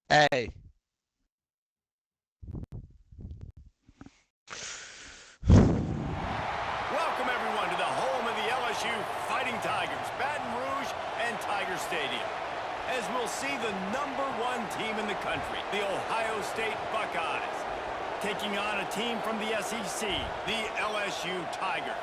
Hey. Welcome, everyone, to the home of the LSU Fighting Tigers, Baton Rouge and Tiger Stadium. As we'll see the #1 team in the country, the Ohio State Buckeyes, taking on a team from the SEC, the LSU Tigers.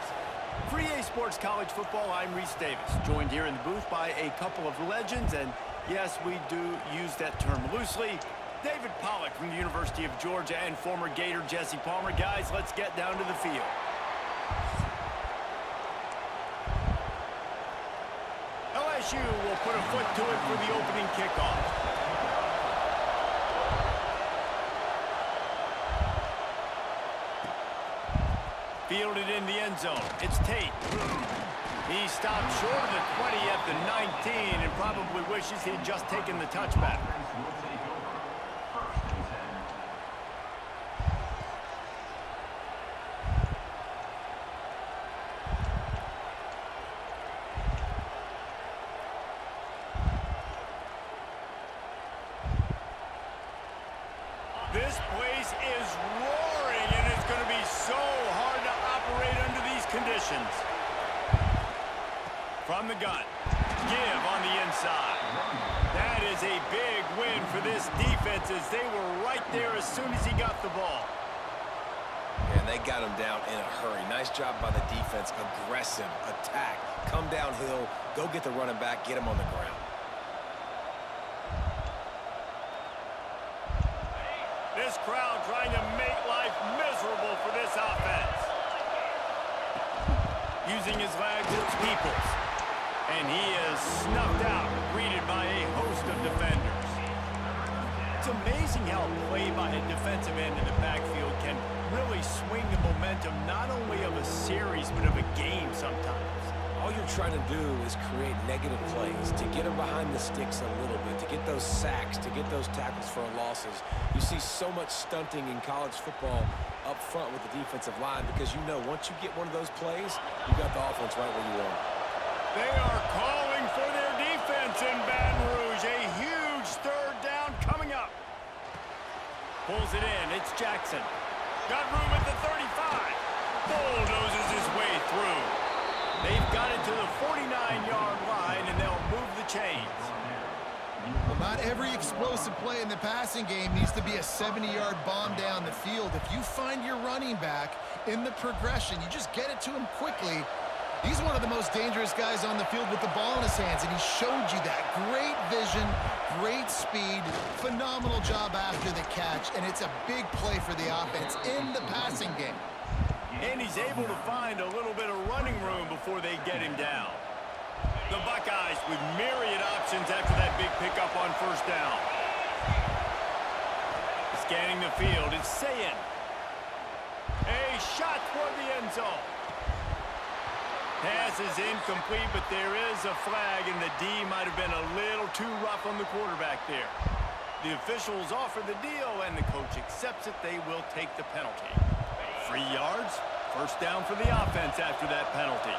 For EA Sports College Football, I'm Reese Davis, joined here in the booth by a couple of legends, and yes, we do use that term loosely. David Pollack from the University of Georgia and former Gator Jesse Palmer. Guys, let's get down to the field. LSU will put a foot to it for the opening kickoff. Fielded in the end zone. It's Tate. He stopped short of the 20 at the 19 and probably wishes he had just taken the touchback. This place is roaring, and it's going to be so hard to operate under these conditions. From the gun, give on the inside. That is a big win for this defense as they were right there as soon as he got the ball. And they got him down in a hurry. Nice job by the defense. Aggressive, attack, come downhill, go get the running back, get him on the ground. This crowd trying to make life miserable for this offense. Using his legs, it's Peoples. And he is snuffed out, greeted by a host of defenders. It's amazing how a play by a defensive end in the backfield can really swing the momentum not only of a series, but of a game sometimes. All you're trying to do is create negative plays, to get them behind the sticks a little bit, to get those sacks, to get those tackles for losses. You see so much stunting in college football up front with the defensive line because you know once you get one of those plays, you got the offense right where you want it. They are calling for their defense in Baton Rouge. A huge third down coming up. Pulls it in. It's Jackson. Got room at the 35. Bulldozes his way through. They've got it to the 49-yard line, and they'll move the chains. Well, not every explosive play in the passing game needs to be a 70-yard bomb down the field. If you find your running back in the progression, you just get it to him quickly. He's one of the most dangerous guys on the field with the ball in his hands, and he showed you that. Great vision, great speed, phenomenal job after the catch, and it's a big play for the offense in the passing game. And he's able to find a little bit of running room before they get him down. The Buckeyes with myriad options after that big pickup on first down. Scanning the field, it's Sayin. A shot toward the end zone. Pass is incomplete, but there is a flag, and the D might have been a little too rough on the quarterback there. The officials offer the deal, and the coach accepts it. They will take the penalty. 3 yards, first down for the offense after that penalty.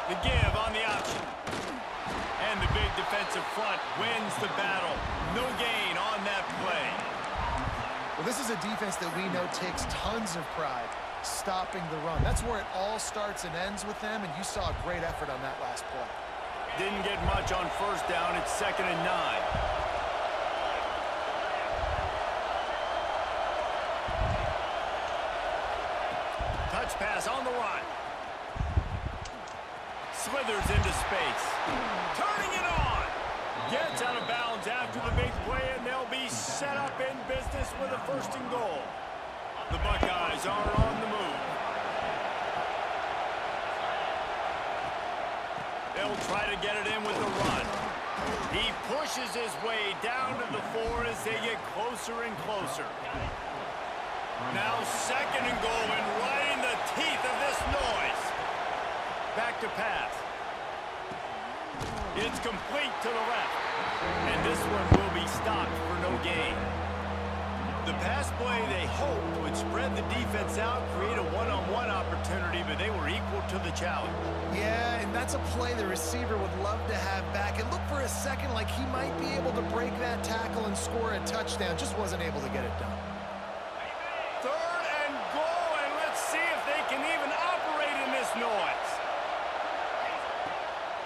The give on the option. And the big defensive front wins the battle. No gain on that play. Well, this is a defense that we know takes tons of pride stopping the run. That's where it all starts and ends with them, and you saw a great effort on that last play. Didn't get much on first down. It's 2nd and 9. Touch pass on the run. Slithers into space. Turning it on. Gets out of bounds after the big play, and they'll be set up in business with a 1st and goal. The Buckeyes are on the move. They'll try to get it in with the run. He pushes his way down to the 4 as they get closer and closer. Now 2nd and goal, and right in the teeth of this noise. Back to pass. It's complete to the left. And this one will be stopped for no gain. The pass play they hoped would spread the defense out, create a one-on-one opportunity. opportunity, but they were equal to the challenge. Yeah, and that's a play the receiver would love to have back. And look for a second like he might be able to break that tackle and score a touchdown. Just wasn't able to get it done. 3rd and goal, and let's see if they can even operate in this noise.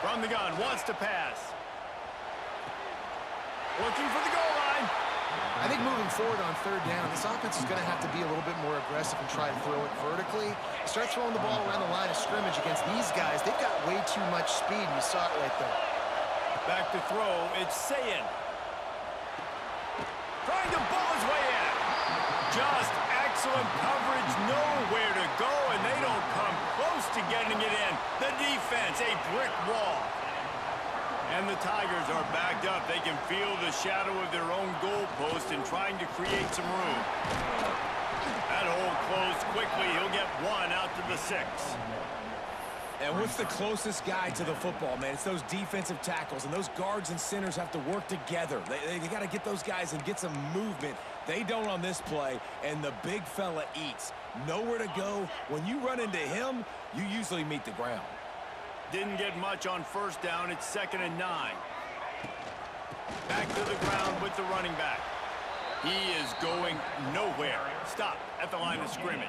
From the gun, wants to pass. Looking for the goal line. I think moving forward on 3rd down, this offense is going to have to be a little bit more aggressive and try to throw it vertically. Start throwing the ball around the line of scrimmage against these guys. They've got way too much speed, and you saw it right there. Back to throw, it's Sayin. Trying to ball his way in. Just excellent coverage, nowhere to go, and they don't come close to getting it in. The defense, a brick wall. And the Tigers are backed up. They can feel the shadow of their own goalpost and trying to create some room. That hole closed quickly. He'll get 1 out to the 6. And what's the closest guy to the football, man? It's those defensive tackles, and those guards and centers have to work together. They got to get those guys and get some movement. They don't on this play, and the big fella eats. Nowhere to go. When you run into him, you usually meet the ground. Didn't get much on 1st down. It's 2nd and 9. Back to the ground with the running back. He is going nowhere. Stop at the line of scrimmage.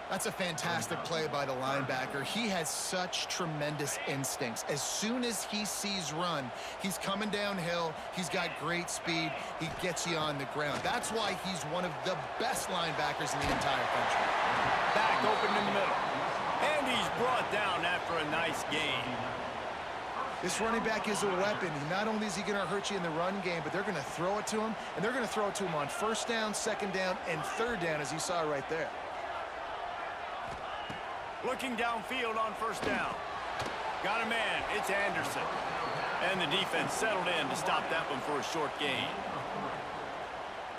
That's a fantastic play by the linebacker. He has such tremendous instincts. As soon as he sees run, he's coming downhill. He's got great speed. He gets you on the ground. That's why he's one of the best linebackers in the entire country. Back open in the middle. And he's brought down after a nice gain. This running back is a weapon. Not only is he going to hurt you in the run game, but they're going to throw it to him, and they're going to throw it to him on 1st down, 2nd down, and 3rd down, as you saw right there. Looking downfield on 1st down. Got a man. It's Anderson. And the defense settled in to stop that one for a short gain.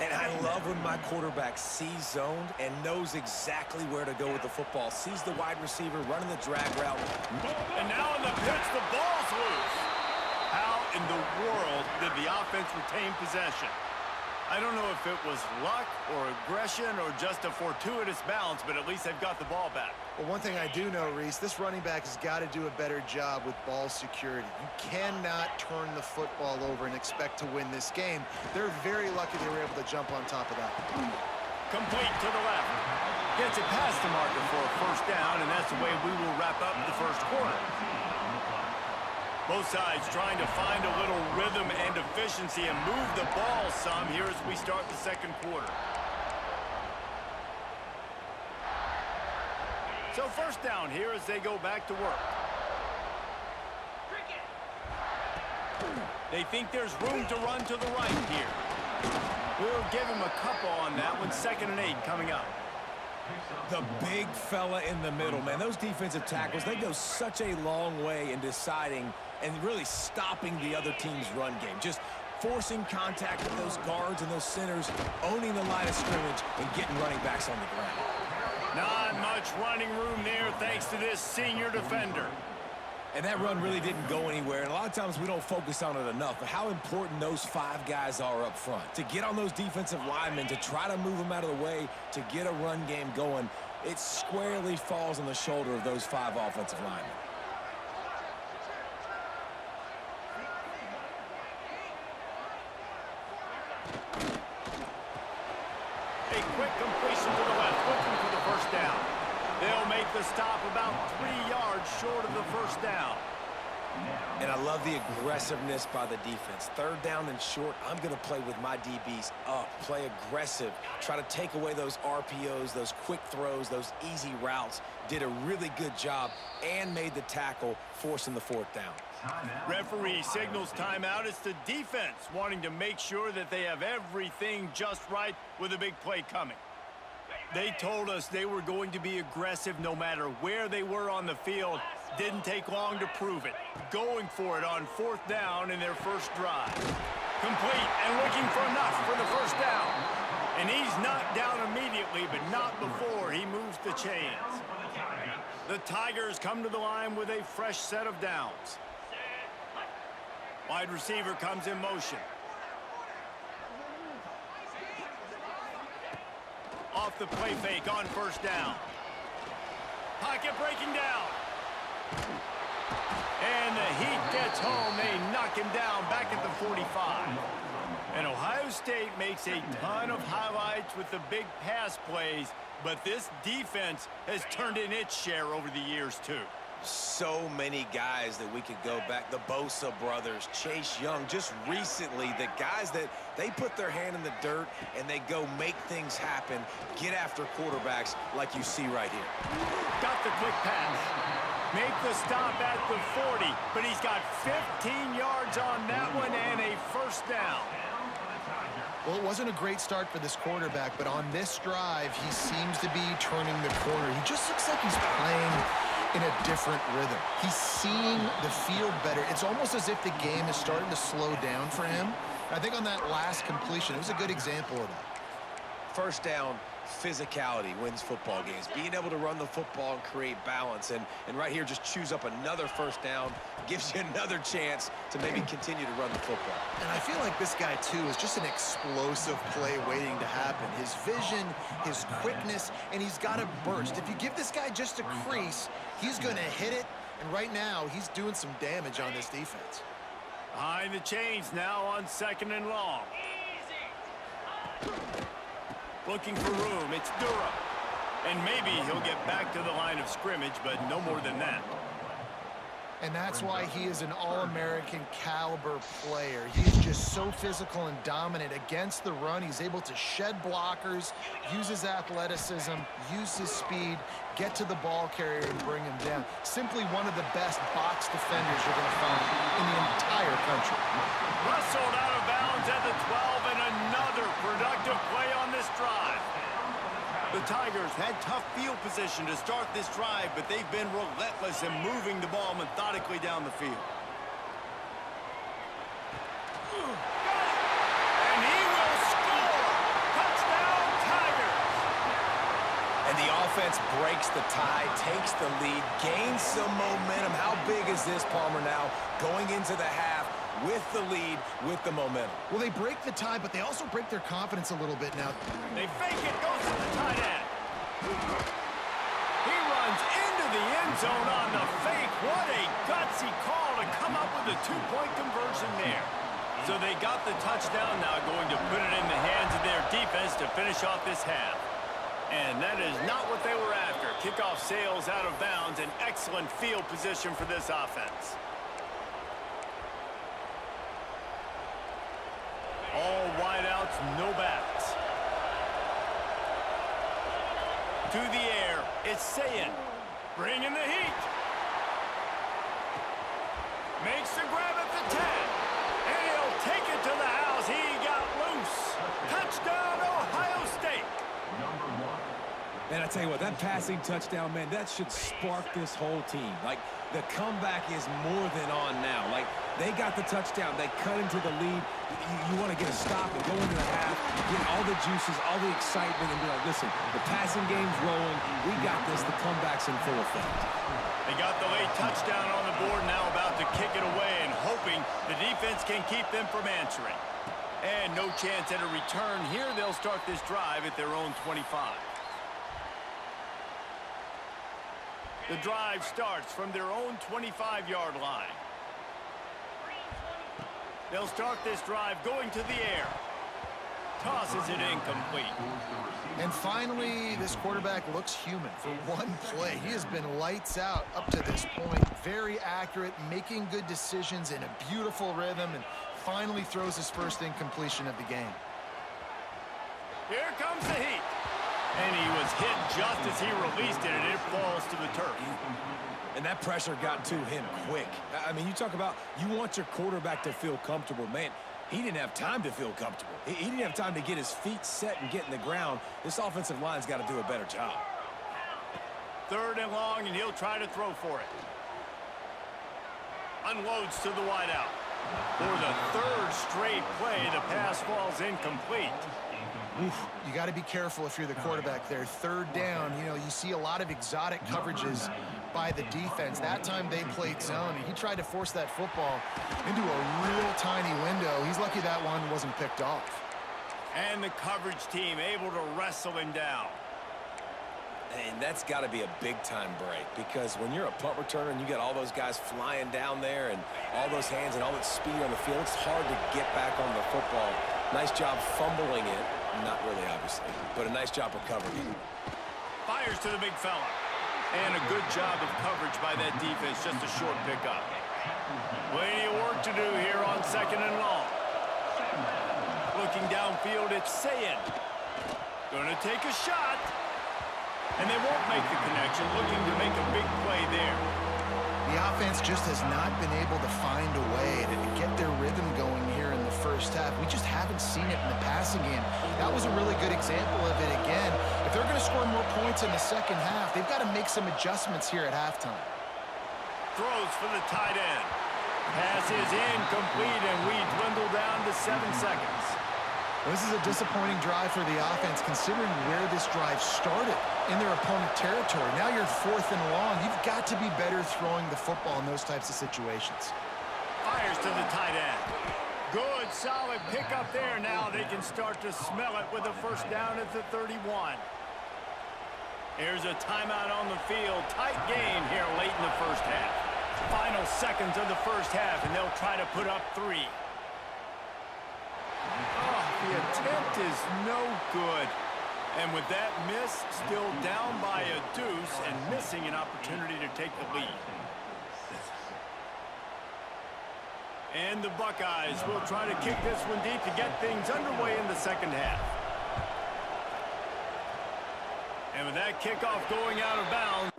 And I love when my quarterback sees zoned and knows exactly where to go with the football. Sees the wide receiver running the drag route. And now in the pitch, the ball's loose. How in the world did the offense retain possession? I don't know if it was luck or aggression or just a fortuitous bounce, but at least they've got the ball back. Well, one thing I do know, Reese, this running back has got to do a better job with ball security. You cannot turn the football over and expect to win this game. They're very lucky they were able to jump on top of that. Complete to the left. Gets it past the marker for a 1st down, and that's the way we will wrap up the 1st quarter. Both sides trying to find a little rhythm and efficiency and move the ball some here as we start the 2nd quarter. So 1st down here as they go back to work. They think there's room to run to the right here. We'll give him a couple on that one. 2nd and 8 coming up. The big fella in the middle, man. Those defensive tackles, they go such a long way in deciding and really stopping the other team's run game. Just forcing contact with those guards and those centers, owning the line of scrimmage, and getting running backs on the ground. Not much running room there thanks to this senior defender. And that run really didn't go anywhere, and a lot of times we don't focus on it enough, but how important those 5 guys are up front. To get on those defensive linemen, to try to move them out of the way, to get a run game going, it squarely falls on the shoulder of those 5 offensive linemen. A quick completion to the left, looking for the 1st down. They'll make the stop about 3 yards short of the 1st down. And I love the aggressiveness by the defense. 3rd down and short, I'm going to play with my DBs up, play aggressive, try to take away those RPOs, those quick throws, those easy routes. Did a really good job and made the tackle, forcing the 4th down. Referee signals timeout. It's the defense wanting to make sure that they have everything just right with a big play coming. They told us they were going to be aggressive no matter where they were on the field. Didn't take long to prove it. Going for it on 4th down in their 1st drive. Complete and looking for enough for the 1st down. And he's knocked down immediately, but not before he moves the chains. The Tigers come to the line with a fresh set of downs. Wide receiver comes in motion. Off the play fake on 1st down. Pocket breaking down. And the Heat gets home. They knock him down back at the 45. And Ohio State makes a ton of highlights with the big pass plays, but this defense has turned in its share over the years, too. So many guys that we could go back. The Bosa brothers, Chase Young, just recently, the guys that they put their hand in the dirt and they go make things happen, get after quarterbacks like you see right here. Got the quick pass. Make the stop at the 40, but he's got 15 yards on that one and a first down. Well, it wasn't a great start for this quarterback, but on this drive, he seems to be turning the corner. He just looks like he's playing in a different rhythm. He's seeing the field better. It's almost as if the game is starting to slow down for him. I think on that last completion, it was a good example of that. First down, physicality wins football games. Being able to run the football and create balance. And right here, just choose up another first down, gives you another chance to maybe continue to run the football. And I feel like this guy, too, is just an explosive play waiting to happen. His vision, his quickness, and he's got a burst. If you give this guy just a crease, he's going to hit it. And right now, he's doing some damage on this defense. Behind the chains now on 2nd and long. Looking for room. It's Yurrrrr. And maybe he'll get back to the line of scrimmage, but no more than that. And that's why he is an All-American caliber player. He is just so physical and dominant against the run. He's able to shed blockers, use his athleticism, use his speed, get to the ball carrier and bring him down. Simply one of the best box defenders you're going to find in the entire country. Wrestled out of bounds at the 12, and another productive play on this drive. The Tigers had tough field position to start this drive, but they've been relentless in moving the ball methodically down the field. And he will score! Touchdown, Tigers! And the offense breaks the tie, takes the lead, gains some momentum. How big is this, Palmer, now going into the half with the lead, with the momentum? Well, they break the tie, but they also break their confidence a little bit now. They fake it, goes to the tight end. He runs into the end zone on the fake. What a gutsy call to come up with a two-point conversion there. So they got the touchdown, now going to put it in the hands of their defense to finish off this half. And that is not what they were after. Kickoff sails out of bounds, an excellent field position for this offense. All wideouts, no backs. To the air, it's Sayin. Bringing the heat. Makes the grab at the 10. And he'll take it to the house. He got loose. Touchdown, Ohio State. Man, I tell you what, that passing touchdown, man, that should spark this whole team. Like, the comeback is more than on now. Like, they got the touchdown. They cut into the lead. You want to get a stop and go into the half, get all the juices, all the excitement, and be like, listen, the passing game's rolling. We got this. The comeback's in full effect. They got the late touchdown on the board, now about to kick it away and hoping the defense can keep them from answering. And no chance at a return here. They'll start this drive at their own 25. The drive starts from their own 25-yard line. They'll start this drive going to the air. Tosses it incomplete. And finally, this quarterback looks human for one play. He has been lights out up to this point. Very accurate, making good decisions in a beautiful rhythm, and finally throws his first incompletion of the game. Here comes the heat. And he was hit just as he released it, and it falls to the turf. And that pressure got to him quick. I mean, you talk about you want your quarterback to feel comfortable. Man, he didn't have time to feel comfortable. He didn't have time to get his feet set and get in the ground. This offensive line's got to do a better job. 3rd and long, and he'll try to throw for it. Unloads to the wideout. For the 3rd straight play, the pass falls incomplete. Oof, you got to be careful if you're the quarterback there. 3rd down, you know, you see a lot of exotic coverages by the defense. That time they played zone, and he tried to force that football into a real tiny window. He's lucky that one wasn't picked off. And the coverage team able to wrestle him down. And that's got to be a big-time break, because when you're a punt returner and you got all those guys flying down there and all those hands and all that speed on the field, it's hard to get back on the football. Nice job fumbling it. Not really, obviously, but a nice job recovering it. Fires to the big fella. And a good job of coverage by that defense, just a short pickup. Plenty of work to do here on 2nd and long. Looking downfield, it's Sayin. Gonna take a shot. And they won't make the connection, looking to make a big play there. The offense just has not been able to find a way to get their rhythm going here in the first half. We just haven't seen it in the passing game. That was a really good example of it again. If they're going to score more points in the second half, they've got to make some adjustments here at halftime. Throws for the tight end. Pass is incomplete, and we dwindle down to 7 seconds. Well, this is a disappointing drive for the offense, considering where this drive started in their opponent territory. Now you're 4th and long. You've got to be better throwing the football in those types of situations. Fires to the tight end. Good, solid pickup there. Now they can start to smell it with a first down at the 31. Here's a timeout on the field. Tight game here late in the first half. Final seconds of the first half, and they'll try to put up 3. The attempt is no good. And with that miss, still down by a deuce and missing an opportunity to take the lead. And the Buckeyes will try to kick this one deep to get things underway in the second half. And with that kickoff going out of bounds,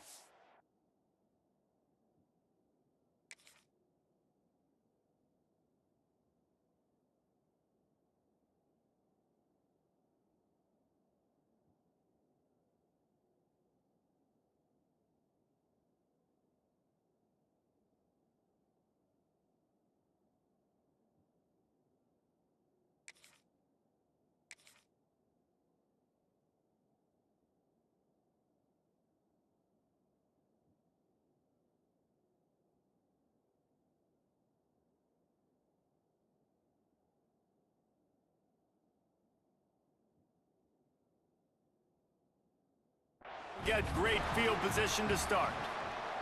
get great field position to start.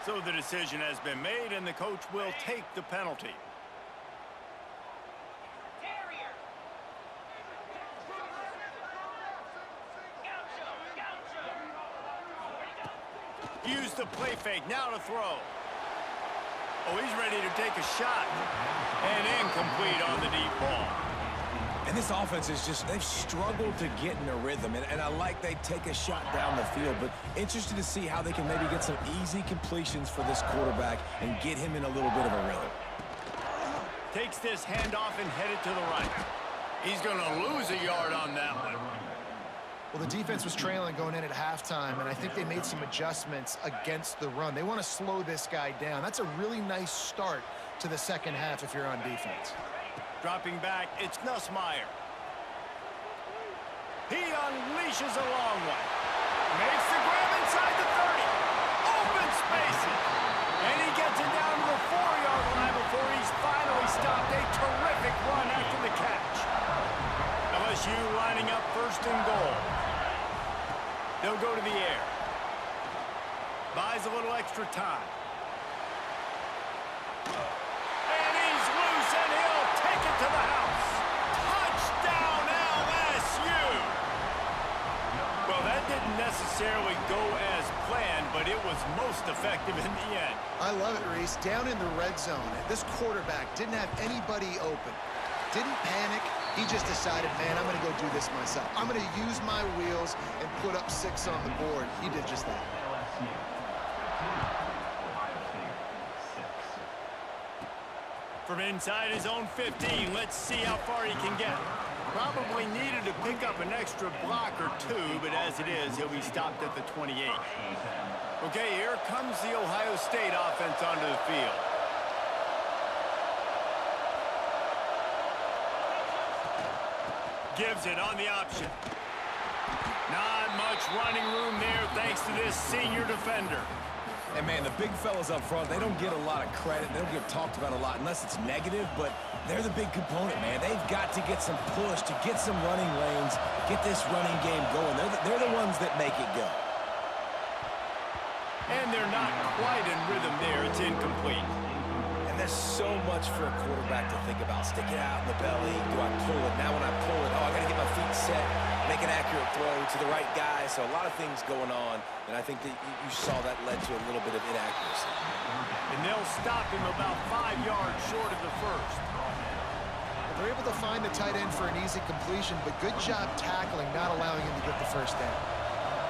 So the decision has been made, and the coach will take the penalty. Use the play fake, now to throw. Oh, he's ready to take a shot. And incomplete on the deep ball. And this offense is just, they've struggled to get in a rhythm, and I like they take a shot down the field, but interested to see how they can maybe get some easy completions for this quarterback and get him in a little bit of a rhythm. Takes this handoff and headed to the right. He's going to lose a yard on that one. Well, the defense was trailing going in at halftime, and I think they made some adjustments against the run. They want to slow this guy down. That's a really nice start to the second half if you're on defense. Dropping back, it's Nussmeier. He unleashes a long one. Makes the grab inside the 30. Open spaces. And he gets it down to the 4-yard line before he's finally stopped. A terrific run after the catch. LSU lining up 1st and goal. They'll go to the air. Buys a little extra time. And he's loose, and he'll take it to the house. Touchdown, LSU! Well, that didn't necessarily go as planned, but it was most effective in the end. I love it, Reese. Down in the red zone, this quarterback didn't have anybody open. Didn't panic. He just decided, man, I'm going to go do this myself. I'm going to use my wheels and put up 6 on the board. He did just that. From inside his own 15, let's see how far he can get. Probably needed to pick up an extra block or 2, but as it is, he'll be stopped at the 28. Okay, here comes the Ohio State offense onto the field. Gives it on the option. Not much running room there thanks to this senior defender. And, man, the big fellas up front, they don't get a lot of credit. They don't get talked about a lot unless it's negative, but they're the big component, man. They've got to get some push, to get some running lanes, get this running game going. They're the ones that make it go. And they're not quite in rhythm there. It's incomplete. And there's so much for a quarterback to think about. Stick it out in the belly. Do I pull it? Now when I pull it, I got to get my feet set, make an accurate throw to the right guy. So a lot of things going on, and I think that you saw that led to a little bit of inaccuracy. And they'll stop him about 5 yards short of the first. They're able to find the tight end for an easy completion, but good job tackling, not allowing him to get the first down.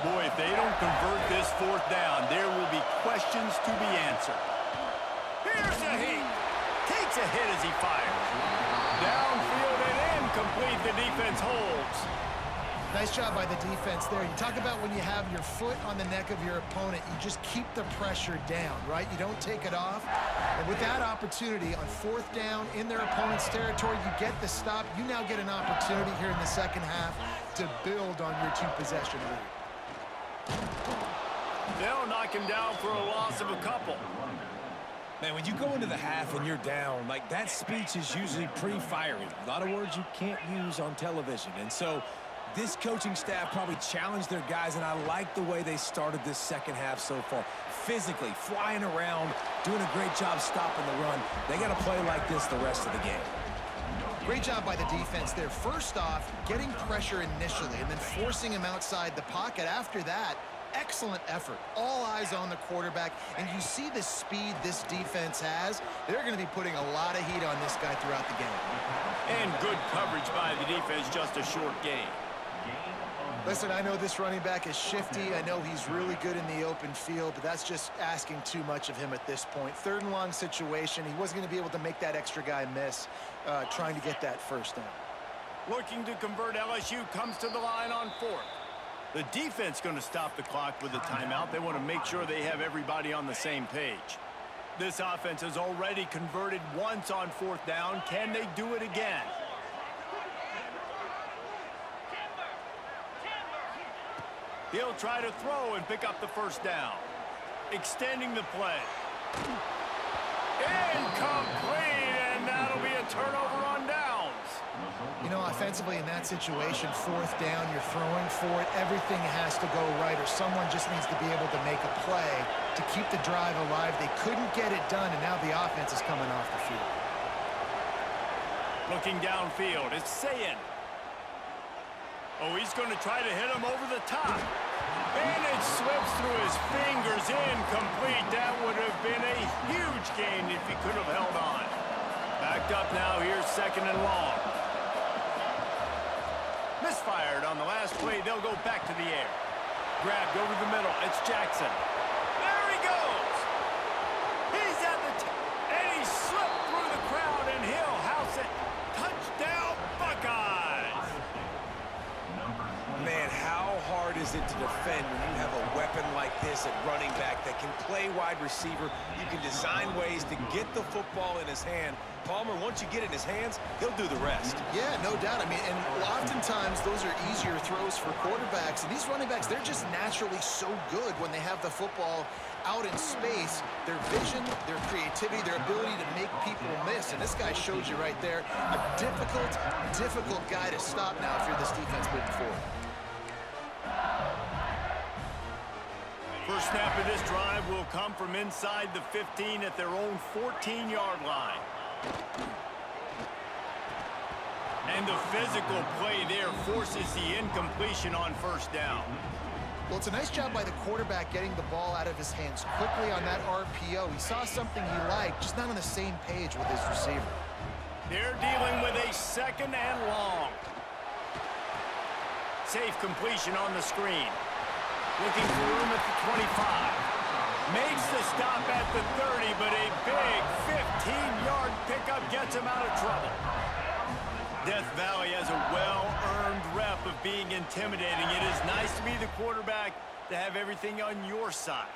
Boy, if they don't convert this fourth down, there will be questions to be answered. Here's a heat. Takes a hit as he fires. Downfield and incomplete. The defense holds. Nice job by the defense there. You talk about when you have your foot on the neck of your opponent, you just keep the pressure down, right? You don't take it off. And with that opportunity on fourth down in their opponent's territory, you get the stop. You now get an opportunity here in the second half to build on your two-possession lead. They'll knock him down for a loss of a couple. Man, when you go into the half and you're down, like that speech is usually pretty fiery. A lot of words you can't use on television. And so this coaching staff probably challenged their guys, and I like the way they started this second half so far. Physically, flying around, doing a great job stopping the run. They got to play like this the rest of the game. Great job by the defense there. First off, getting pressure initially and then forcing him outside the pocket. After that, excellent effort. All eyes on the quarterback, and you see the speed this defense has. They're going to be putting a lot of heat on this guy throughout the game. And good coverage by the defense, just a short gain. Listen, I know this running back is shifty. I know he's really good in the open field, but that's just asking too much of him at this point. Third and long situation. He wasn't going to be able to make that extra guy miss trying to get that first down. Looking to convert, LSU comes to the line on fourth. The defense going to stop the clock with a timeout. They want to make sure they have everybody on the same page. This offense has already converted once on fourth down. Can they do it again? He'll try to throw and pick up the first down. Extending the play. Incomplete, and that'll be a turnover on downs. You know, offensively in that situation, fourth down, you're throwing for it. Everything has to go right, or someone just needs to be able to make a play to keep the drive alive. They couldn't get it done, and now the offense is coming off the field. Looking downfield, it's Sayin. Oh, he's going to try to hit him over the top. And it slips through his fingers. Incomplete. That would have been a huge gain if he could have held on. Backed up now. Here's second and long. Misfired on the last play. They'll go back to the air. Grabbed over the middle. It's Jackson. There he goes. He's at the and he slipped through the crowd, and he'll house it. Touchdown, Buckeyes. Man, how hard is it to defend when you have a weapon like this at running back that can play wide receiver? You can design ways to get the football in his hand. Palmer, once you get it in his hands, he'll do the rest. Yeah, no doubt. I mean, and oftentimes those are easier throws for quarterbacks. And these running backs, they're just naturally so good when they have the football out in space. Their vision, their creativity, their ability to make people miss. And this guy shows you right there, a difficult guy to stop now if you're this defense moving forward. First snap of this drive will come from inside the 15 at their own 14-yard line. And the physical play there forces the incompletion on first down. Well, it's a nice job by the quarterback getting the ball out of his hands quickly on that RPO. He saw something he liked, just not on the same page with his receiver. They're dealing with a second and long. Safe completion on the screen. Looking for room at the 25. Makes the stop at the 30, but a big 15-yard pickup gets him out of trouble. Death Valley has a well-earned rep of being intimidating. It is nice to be the quarterback, to have everything on your side.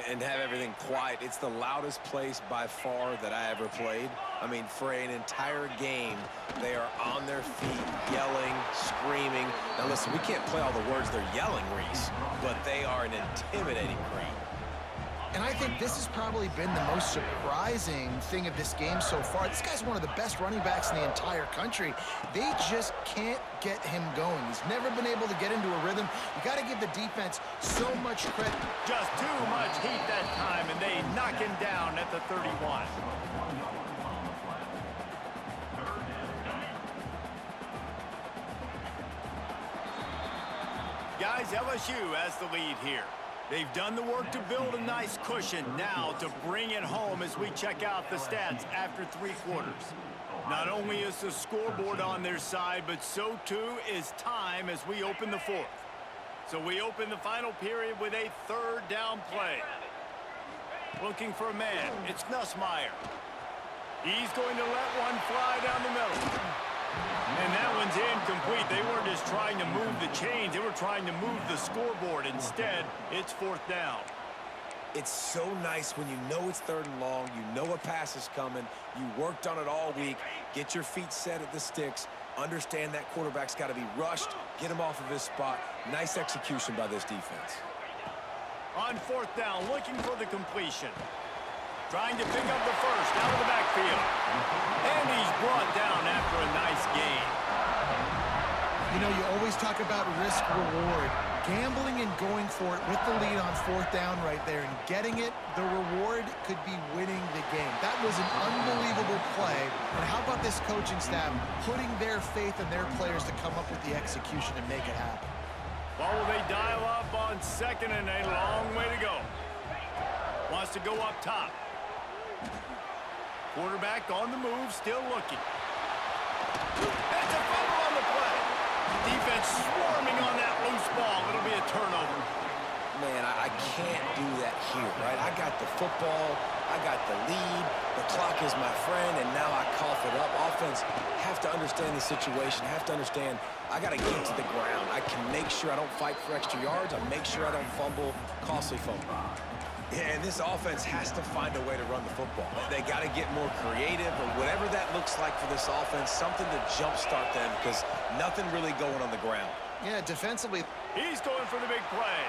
And have everything quiet. It's the loudest place by far that I ever played. I mean, for an entire game, they are on their feet, yelling, screaming. Now listen, we can't play all the words they're yelling, Reese, but they are an intimidating crew. And I think this has probably been the most surprising thing of this game so far. This guy's one of the best running backs in the entire country. They just can't get him going. He's never been able to get into a rhythm. You got to give the defense so much credit. Just too much heat that time, and they knock him down at the 31. Guys, LSU has the lead here. They've done the work to build a nice cushion. Now to bring it home as we check out the stats after 3 quarters. Not only is the scoreboard on their side, but so too is time as we open the 4th. So we open the final period with a 3rd down play. Looking for a man. It's Nussmeier. He's going to let one fly down the middle. And that one's incomplete. They weren't just trying to move the chains. They were trying to move the scoreboard. Instead, it's 4th down. It's so nice when you know it's 3rd and long, you know a pass is coming, you worked on it all week, get your feet set at the sticks, understand that quarterback's got to be rushed, get him off of his spot. Nice execution by this defense. On 4th down, looking for the completion. Trying to pick up the first out of the backfield. And he's brought down after a nice gain. You know, you always talk about risk-reward. Gambling and going for it with the lead on 4th down right there and getting it, the reward could be winning the game. That was an unbelievable play. And how about this coaching staff putting their faith in their players to come up with the execution and make it happen? Well, will they dial up on 2nd and a long way to go? Wants to go up top. Quarterback on the move, still looking. That's a fumble on the play. Defense swarming on that loose ball. It'll be a turnover. Man, I can't do that here, right? I got the football, I got the lead, the clock is my friend, and now I cough it up. Offense have to understand the situation, have to understand I got to get to the ground. I can make sure I don't fight for extra yards. I make sure I don't fumble, costly fumble. Yeah, and this offense has to find a way to run the football. They got to get more creative, or whatever that looks like for this offense, something to jumpstart them, because nothing really going on the ground. Yeah, defensively. He's going for the big play.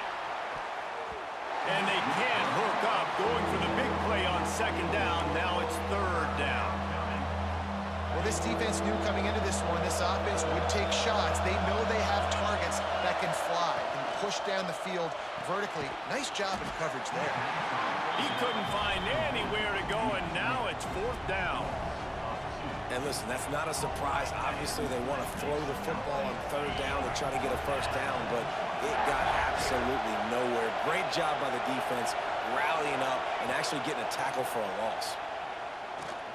And they can't hook up, going for the big play on 2nd down. Now it's 3rd down. Well, this defense knew coming into this one, this offense would take shots. They know they have targets that can fly and push down the field vertically. Nice job in coverage there. He couldn't find anywhere to go, and now it's 4th down. And listen, that's not a surprise. Obviously, they want to throw the football on 3rd down to try to get a 1st down, but it got absolutely nowhere. Great job by the defense, rallying up and actually getting a tackle for a loss.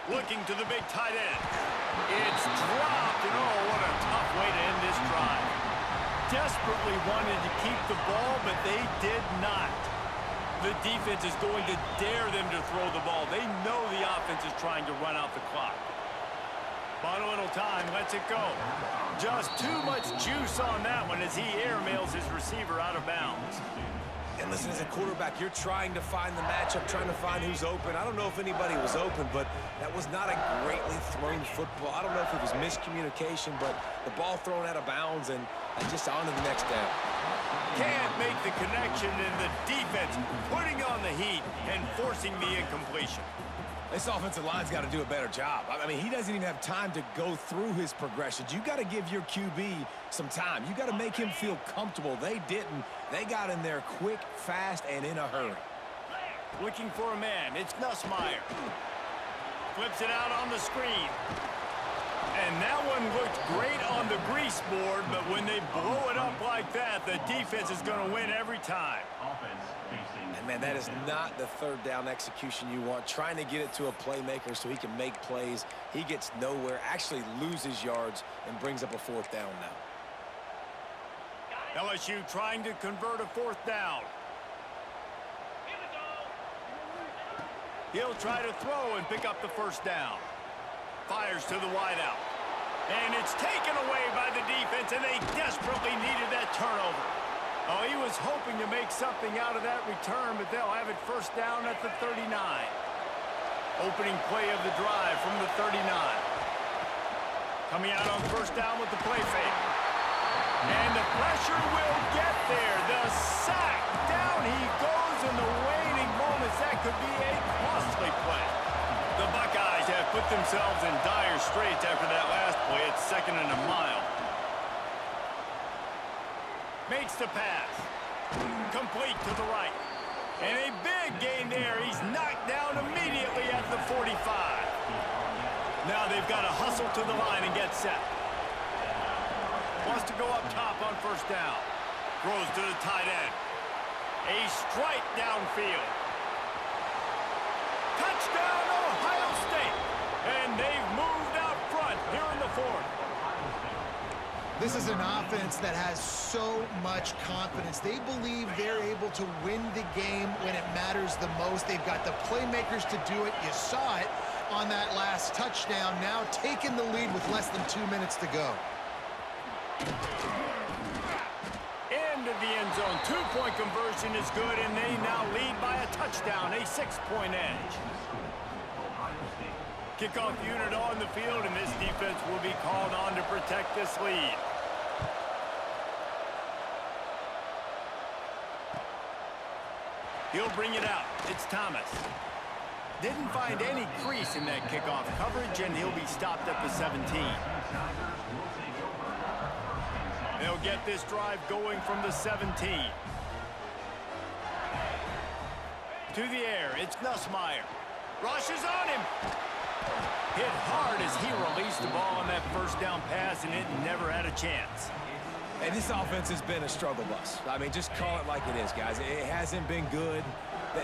Looking to the big tight end. It's dropped, and oh, what a tough way to end this drive. Desperately wanted to keep the ball, but they did not. The defense is going to dare them to throw the ball. They know the offense is trying to run out the clock. Final little time, lets it go. Just too much juice on that one as he airmails his receiver out of bounds. And listen, as a quarterback, you're trying to find the matchup, trying to find who's open. I don't know if anybody was open, but that was not a greatly thrown football. I don't know if it was miscommunication, but the ball thrown out of bounds and just on to the next down. Can't make the connection, and the defense putting on the heat and forcing the incompletion. This offensive line's got to do a better job. I mean, he doesn't even have time to go through his progressions. You got to give your QB some time. You got to make him feel comfortable. They didn't. They got in there quick, fast, and in a hurry. Looking for a man. It's Nussmeier. Flips it out on the screen. And that one looked great on the grease board, but when they blow it up like that, the defense is going to win every time. And, man, that is not the 3rd down execution you want. Trying to get it to a playmaker so he can make plays. He gets nowhere, actually loses yards, and brings up a 4th down now. LSU trying to convert a 4th down. He'll try to throw and pick up the 1st down. Fires to the wideout. And it's taken away by the defense, and they desperately needed that turnover. Oh, he was hoping to make something out of that return, but they'll have it 1st down at the 39. Opening play of the drive from the 39. Coming out on 1st down with the play fake. And the pressure will get there. The sack. Down he goes in the waning moments. could be a costly play. The Buckeyes have put themselves in dire straits after that last play. It's 2nd and a mile. Makes the pass. Complete to the right. And a big gain there. He's knocked down immediately at the 45. Now they've got to hustle to the line and get set. Wants to go up top on 1st down. Throws to the tight end. A strike downfield. Touchdown, Ohio State. And they've moved out front here in the 4th. This is an offense that has so much confidence. They believe they're able to win the game when it matters the most. They've got the playmakers to do it. You saw it on that last touchdown. Now taking the lead with less than 2 minutes to go. Into the end zone. 2-point conversion is good, and they now lead by a touchdown, a 6-point edge. Kickoff unit on the field, and this defense will be called on to protect this lead. He'll bring it out. It's Thomas. Didn't find any crease in that kickoff coverage, and he'll be stopped at the 17. They'll get this drive going from the 17. To the air, it's Nussmeier. Rushes on him. Hit hard as he released the ball on that 1st down pass, and it never had a chance. And this offense has been a struggle bus. I mean, just call it like it is, guys. It hasn't been good,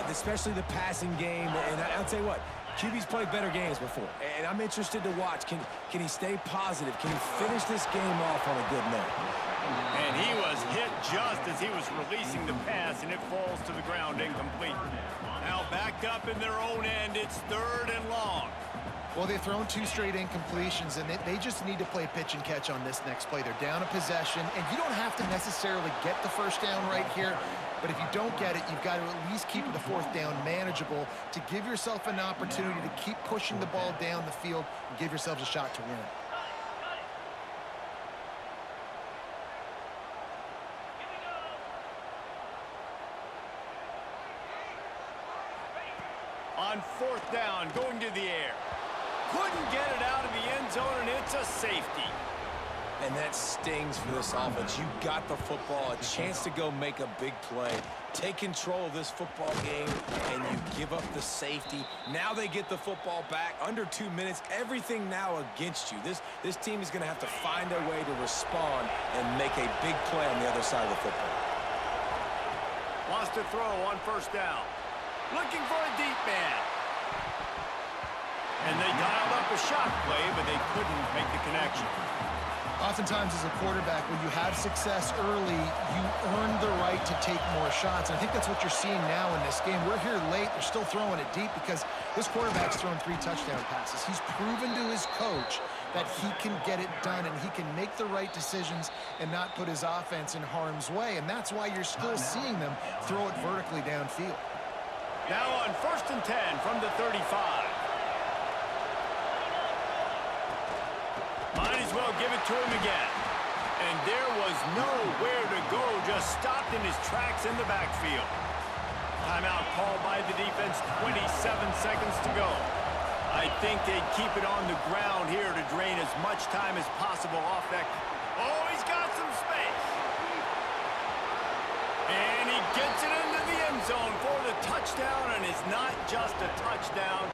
especially the passing game. And I'll tell you what, QB's played better games before. And I'm interested to watch. Can he stay positive? Can he finish this game off on a good note? And he was hit just as he was releasing the pass, and it falls to the ground incomplete. Now backed up in their own end, it's 3rd and long. Well, they've thrown 2 straight incompletions, and they just need to play pitch and catch on this next play. They're down a possession, and you don't have to necessarily get the 1st down right here, but if you don't get it, you've got to at least keep the 4th down manageable to give yourself an opportunity to keep pushing the ball down the field and give yourselves a shot to win it. On 4th down, going to the air. Couldn't get it out of the end zone, and it's a safety. And that stings for this offense. You got the football, a chance to go make a big play, take control of this football game, and you give up the safety. Now they get the football back under 2 minutes. Everything now against you. This team is going to have to find a way to respond and make a big play on the other side of the football. Wants to throw on 1st down. Looking for a deep man. And they dialed up a shot play, but they couldn't make the connection. Oftentimes as a quarterback, when you have success early, you earn the right to take more shots. And I think that's what you're seeing now in this game. We're here late. They're still throwing it deep because this quarterback's thrown 3 touchdown passes. He's proven to his coach that he can get it done and he can make the right decisions and not put his offense in harm's way. And that's why you're still seeing them throw it vertically downfield. Now on 1st and 10 from the 35. Might as well give it to him again. And there was nowhere to go, just stopped in his tracks in the backfield. Timeout called by the defense, 27 seconds to go. I think they'd keep it on the ground here to drain as much time as possible off that. Oh, he's got some space. And he gets it into the end zone for the touchdown, and it's not just a touchdown.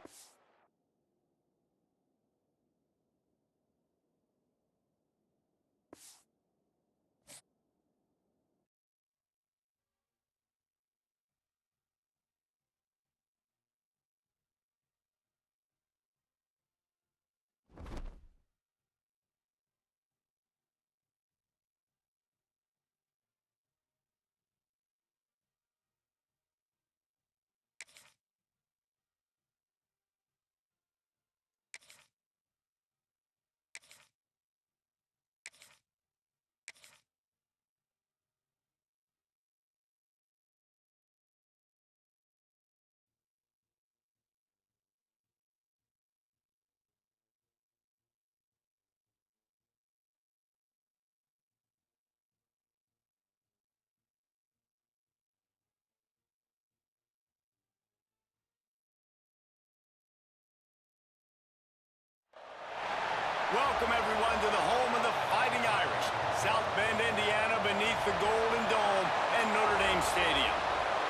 Welcome, everyone, to the home of the Fighting Irish, South Bend, Indiana, beneath the Golden Dome and Notre Dame Stadium.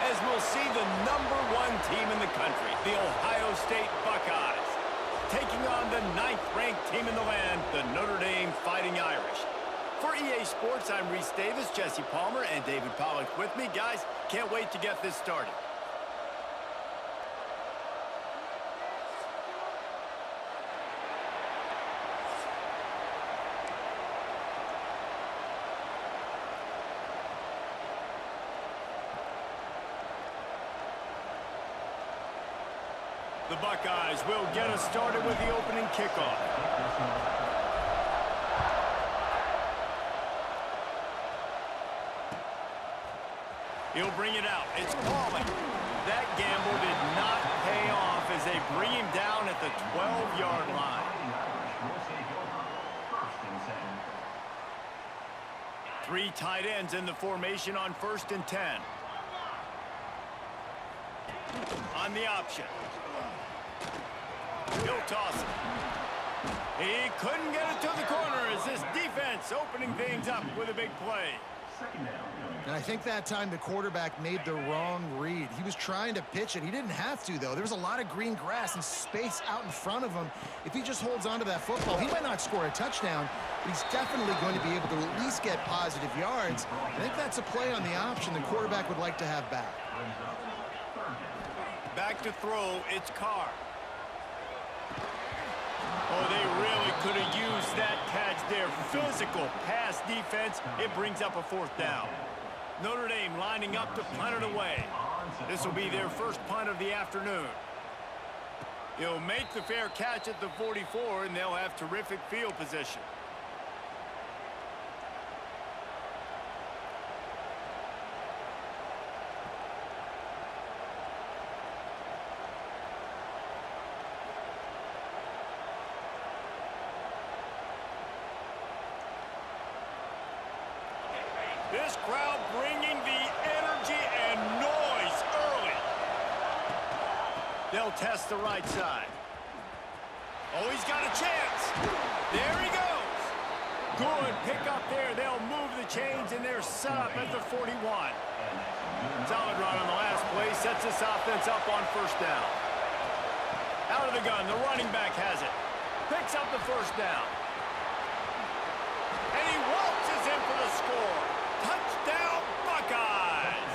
As we'll see the #1 team in the country, the Ohio State Buckeyes, taking on the 9th-ranked team in the land, the Notre Dame Fighting Irish. For EA Sports, I'm Reese Davis, Jesse Palmer, and David Pollack with me. Guys, can't wait to get this started. The Buckeyes will get us started with the opening kickoff. He'll bring it out. It's falling. That gamble did not pay off as they bring him down at the 12-yard line. 3 tight ends in the formation on 1st and 10. On the option. He'll toss it. He couldn't get it to the corner as this defense opening things up with a big play. And I think that time the quarterback made the wrong read. He was trying to pitch it. He didn't have to, though. There was a lot of green grass and space out in front of him. If he just holds on to that football, he might not score a touchdown, but he's definitely going to be able to at least get positive yards. I think that's a play on the option the quarterback would like to have back. Back to throw, it's Carr. Oh, they really could have used that catch there. Physical pass defense. It brings up a 4th down. Notre Dame lining up to punt it away. This will be their first punt of the afternoon. He'll make the fair catch at the 44, and they'll have terrific field position. This crowd bringing the energy and noise early. They'll test the right side. Oh, he's got a chance. There he goes. Good pick up there. They'll move the chains, and they're set up at the 41. Solid run on the last play. Sets this offense up on 1st down. Out of the gun. The running back has it. Picks up the 1st down. And he waltzes in for the score. Touchdown, Buckeyes!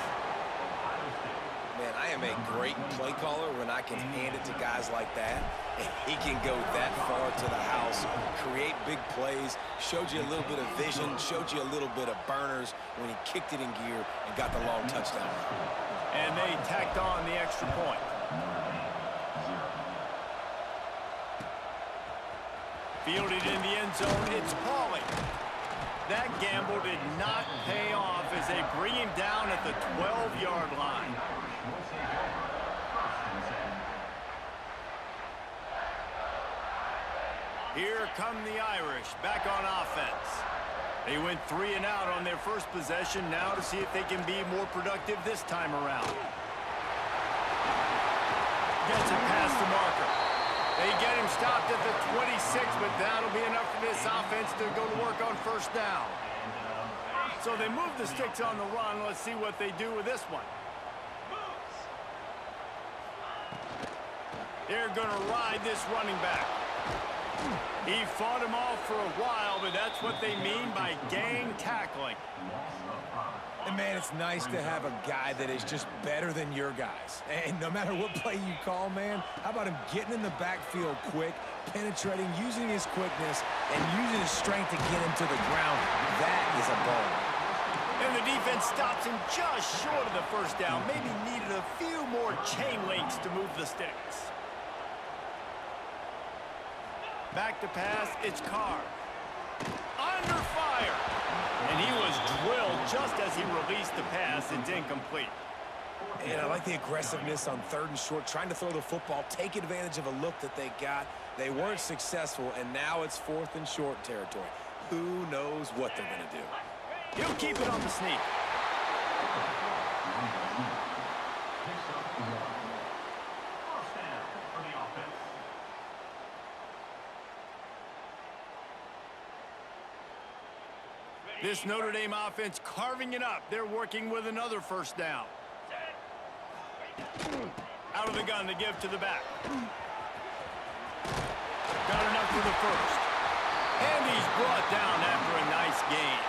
Man, I am a great play caller when I can hand it to guys like that. And he can go that far to the house, create big plays, showed you a little bit of vision, showed you a little bit of burners when he kicked it in gear and got the long touchdown. And they tacked on the extra point. Fielded in the end zone, it's Pauly. That gamble did not pay off as they bring him down at the 12-yard line. Here come the Irish back on offense. They went 3 and out on their first possession, now to see if they can be more productive this time around. Gets it past the marker. They get him stopped at the 26, but that'll be enough for this offense to go to work on 1st down. So they move the sticks on the run. Let's see what they do with this one. They're going to ride this running back. He fought him off for a while, but that's what they mean by gang tackling. And, man, it's nice to have a guy that is just better than your guys. And no matter what play you call, man, how about him getting in the backfield quick, penetrating, using his quickness, and using his strength to get him to the ground. That is a ball. And the defense stops him just short of the 1st down. Maybe needed a few more chain links to move the sticks. Back to pass, it's Carr. Under fire. And he was drilled just as he released the pass. It's incomplete. And I like the aggressiveness on 3rd and short, trying to throw the football, take advantage of a look that they got. They weren't successful, and now it's 4th and short territory. Who knows what they're going to do? He'll keep it on the sneak. This Notre Dame offense carving it up. They're working with another first down. Out of the gun to give to the back. Got enough for the first. And he's brought down after a nice gain.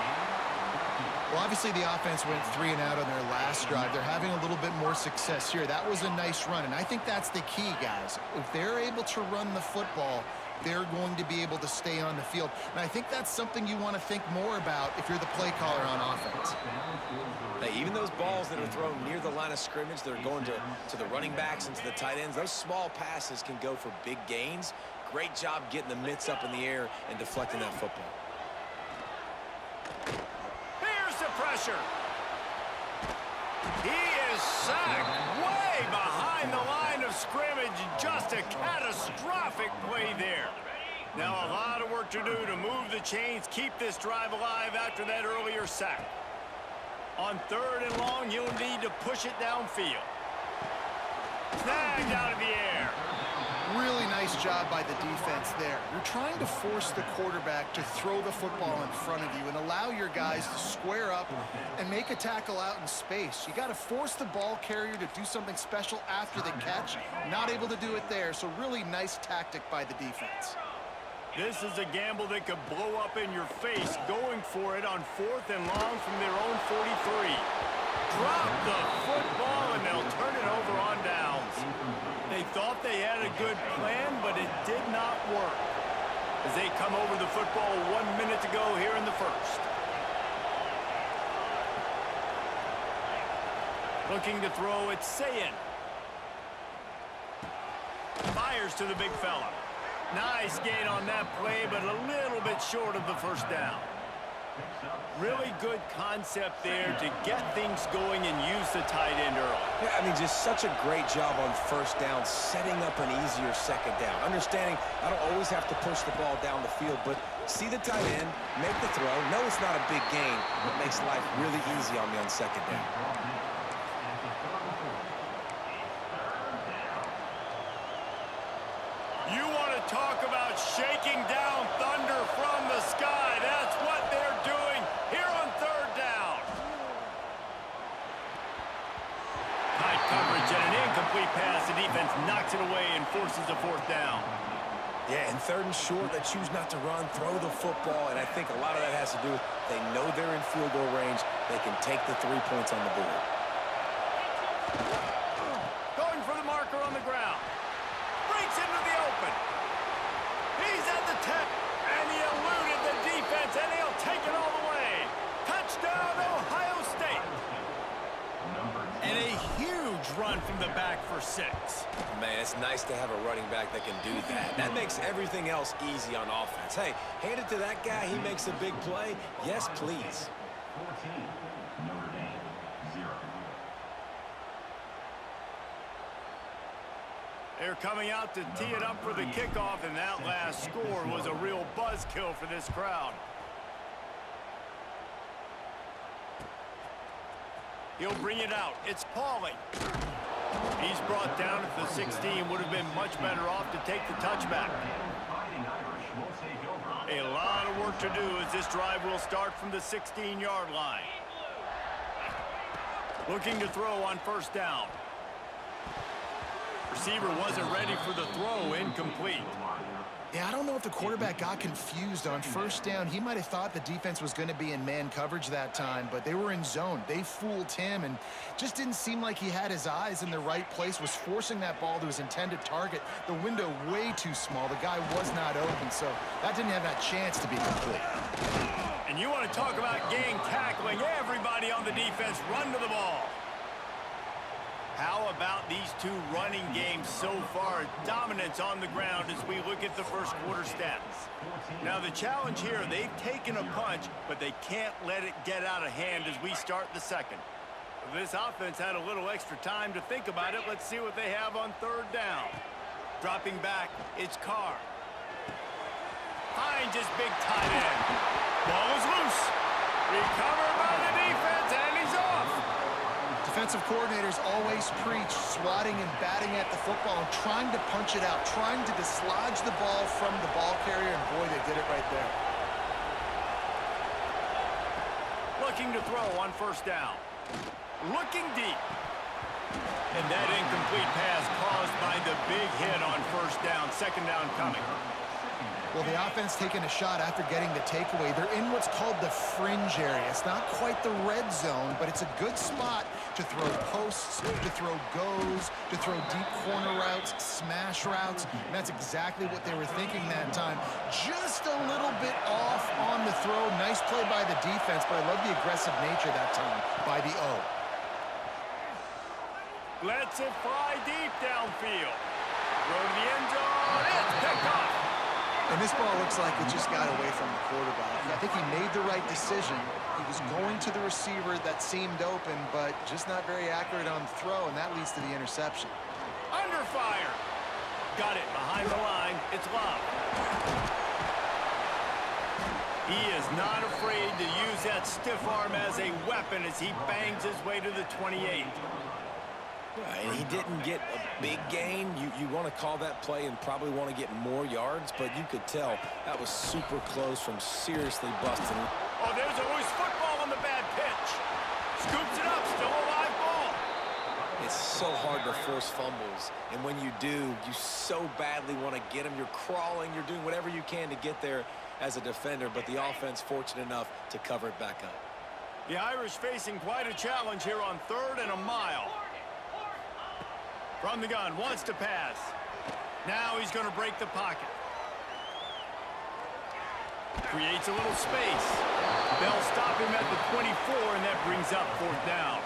Well, obviously the offense went 3 and out on their last drive. They're having a little bit more success here. That was a nice run, and I think that's the key, guys. If they're able to run the football, they're going to be able to stay on the field. And I think that's something you want to think more about if you're the play caller on offense. Hey, even those balls that are thrown near the line of scrimmage, they're going to the running backs and to the tight ends, those small passes can go for big gains. Great job getting the mitts up in the air and deflecting that football. Here's the pressure. He is sacked way behind the line of scrimmage. Just a catastrophic play there. Now a lot of work to do to move the chains, keep this drive alive after that earlier sack. On 3rd and long, he'll need to push it downfield. Snagged out of the air. Really nice job by the defense there. You're trying to force the quarterback to throw the football in front of you and allow your guys to square up and make a tackle out in space. You got to force the ball carrier to do something special after the catch. Not able to do it there, so really nice tactic by the defense. This is a gamble that could blow up in your face, going for it on 4th and long from their own 43. Drop the football, and they'll turn it over on downs. They thought they had a good plan, but it did not work. As they come over the football 1 minute to go here in the first. Looking to throw, it's Sayin. Fires to the big fella. Nice gain on that play, but a little bit short of the first down. Really good concept there to get things going and use the tight end early. Yeah, I mean, just such a great job on first down, setting up an easier second down. Understanding I don't always have to push the ball down the field, but see the tight end, make the throw. No, it's not a big gain, but makes life really easy on me on second down. You want to talk about shaking down thunder from the sky. That's what they're doing here on 3rd down. Tight coverage and an incomplete pass. The defense knocks it away and forces a 4th down. Yeah, and 3rd and short, they choose not to run, throw the football, and I think a lot of that has to do with they know they're in field goal range. They can take the 3 points on the board. Going for the marker on the ground. Breaks into the open. He's at the 10, and he eluded the defense, and he'll take it all the way. Touchdown, Ohio State. And a huge run from the back for 6. Man, it's nice to have a running back that can do that. That makes everything else easy on offense. Hey, hand it to that guy. He makes a big play. Yes, please. 14, Notre Dame, 0. They're coming out to tee it up for the kickoff, and that last score was a real buzzkill for this crowd. He'll bring it out. It's Pauling. He's brought down at the 16. Would have been much better off to take the touchback. A lot of work to do as this drive will start from the 16-yard line. Looking to throw on 1st down. Receiver wasn't ready for the throw, incomplete. Yeah, I don't know if the quarterback got confused on 1st down. He might have thought the defense was going to be in man coverage that time, but they were in zone. They fooled him and just didn't seem like he had his eyes in the right place, was forcing that ball to his intended target. The window way too small. The guy was not open, so that didn't have that chance to be complete. And you want to talk about gang tackling. Everybody on the defense run to the ball. How about these 2 running games so far? Dominance on the ground as we look at the first quarter stats. Now the challenge here, they've taken a punch, but they can't let it get out of hand as we start the second. This offense had a little extra time to think about it. Let's see what they have on 3rd down. Dropping back, it's Carr. Finds his big tight end. Ball is loose. Recovered by the defense, and he's off. Defensive coordinators always preach swatting and batting at the football and trying to punch it out, trying to dislodge the ball from the ball carrier, and boy, they did it right there. Looking to throw on first down. Looking deep. And that incomplete pass caused by the big hit on first down. Second down coming. Well, the offense taking a shot after getting the takeaway. They're in what's called the fringe area. It's not quite the red zone, but it's a good spot to throw posts, to throw goes, to throw deep corner routes, smash routes. And that's exactly what they were thinking that time. Just a little bit off on the throw. Nice play by the defense, but I love the aggressive nature that time by the O. Lets it fly deep downfield. Throw to the end zone. It's picked off. And this ball looks like it just got away from the quarterback. I think he made the right decision. He was going to the receiver that seemed open, but just not very accurate on the throw, and that leads to the interception. Under fire. Got it behind the line. It's Love. He is not afraid to use that stiff arm as a weapon as he bangs his way to the 28. And he didn't get a big gain. You want to call that play and probably want to get more yards, but you could tell that was super close from seriously busting. Oh, there's a loose football on the bad pitch. Scoops it up, still a live ball. It's so hard to force fumbles, and when you do, you so badly want to get them. You're crawling, you're doing whatever you can to get there as a defender, but the offense fortunate enough to cover it back up. The Irish facing quite a challenge here on 3rd and a mile. From the gun, wants to pass. Now he's going to break the pocket. Creates a little space. They'll stop him at the 24, and that brings up 4th down.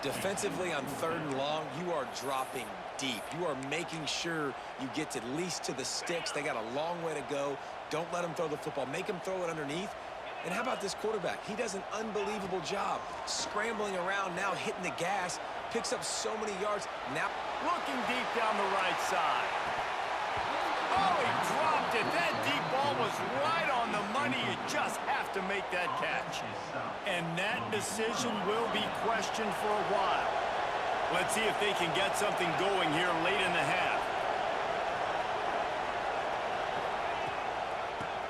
Defensively on 3rd and long, you are dropping deep. You are making sure you get to at least to the sticks. They got a long way to go. Don't let them throw the football. Make them throw it underneath. And how about this quarterback? He does an unbelievable job scrambling around, now hitting the gas, picks up so many yards. Now looking deep down the right side. Oh, he dropped it. That deep ball was right on the money. You just have to make that catch. And that decision will be questioned for a while. Let's see if they can get something going here late in the half.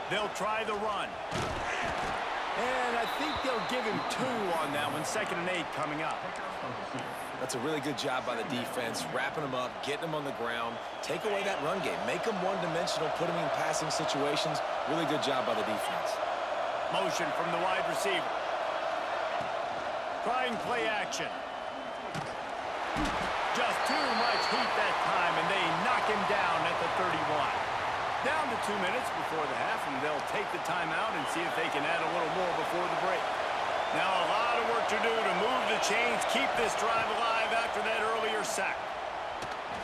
They'll try the run. And I think they'll give him 2 on that one. 2nd and 8 coming up. That's a really good job by the defense, wrapping them up, getting them on the ground. Take away that run game. Make them one-dimensional, put them in passing situations. Really good job by the defense. Motion from the wide receiver. Trying play action. Just too much heat that time, and they knock him down at the 31. Down to 2 minutes before the half, and they'll take the timeout and see if they can add a little more before the break. Now a lot of work to do to move the chains, keep this drive alive after that earlier sack.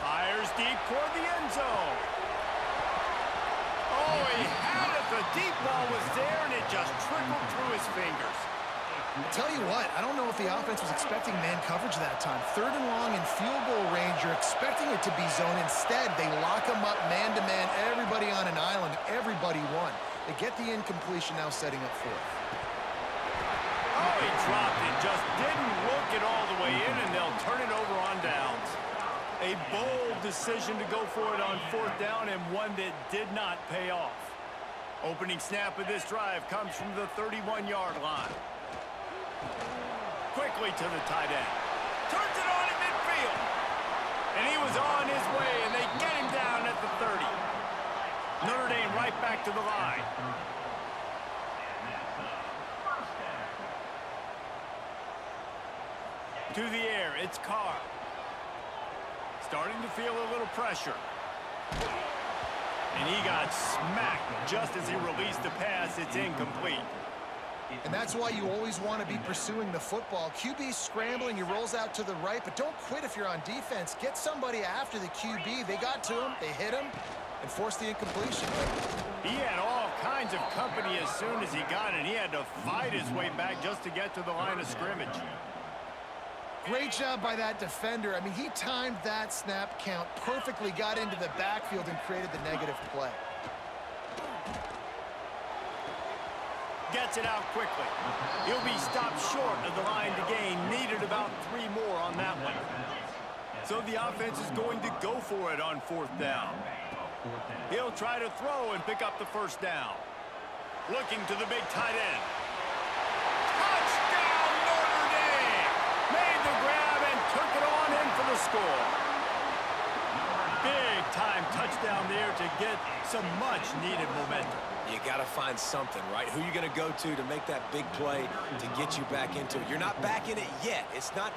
Fires deep toward the end zone. Oh, he had it. The deep ball was there, and it just trickled through his fingers. I tell you what, I don't know if the offense was expecting man coverage that time. 3rd and long in field goal range, you're expecting it to be zone. Instead, they lock them up man-to-man, everybody on an island, everybody won. They get the incompletion, now setting up 4th. Oh, he dropped it, just didn't look it all the way in, and they'll turn it over on downs. A bold decision to go for it on 4th down, and one that did not pay off. Opening snap of this drive comes from the 31-yard line. Quickly to the tight end. Turns it on in midfield. And he was on his way, and they get him down at the 30. Notre Dame right back to the line. To the air, it's Carr. Starting to feel a little pressure. And he got smacked just as he released the pass. It's incomplete. And that's why you always want to be pursuing the football. QB's scrambling, he rolls out to the right, but don't quit if you're on defense. Get somebody after the QB. They got to him, they hit him, and forced the incompletion. He had all kinds of company as soon as he got it. He had to fight his way back just to get to the line of scrimmage. Great job by that defender. I mean, he timed that snap count perfectly, got into the backfield and created the negative play. Gets it out quickly. He'll be stopped short of the line to gain. Needed about 3 more on that one. So the offense is going to go for it on 4th down. He'll try to throw and pick up the 1st down. Looking to the big tight end. the score. Big time touchdown there to get some much needed momentum. You got to find something, right? Who you going to go to make that big play to get you back into it? You're not back in it yet. It's not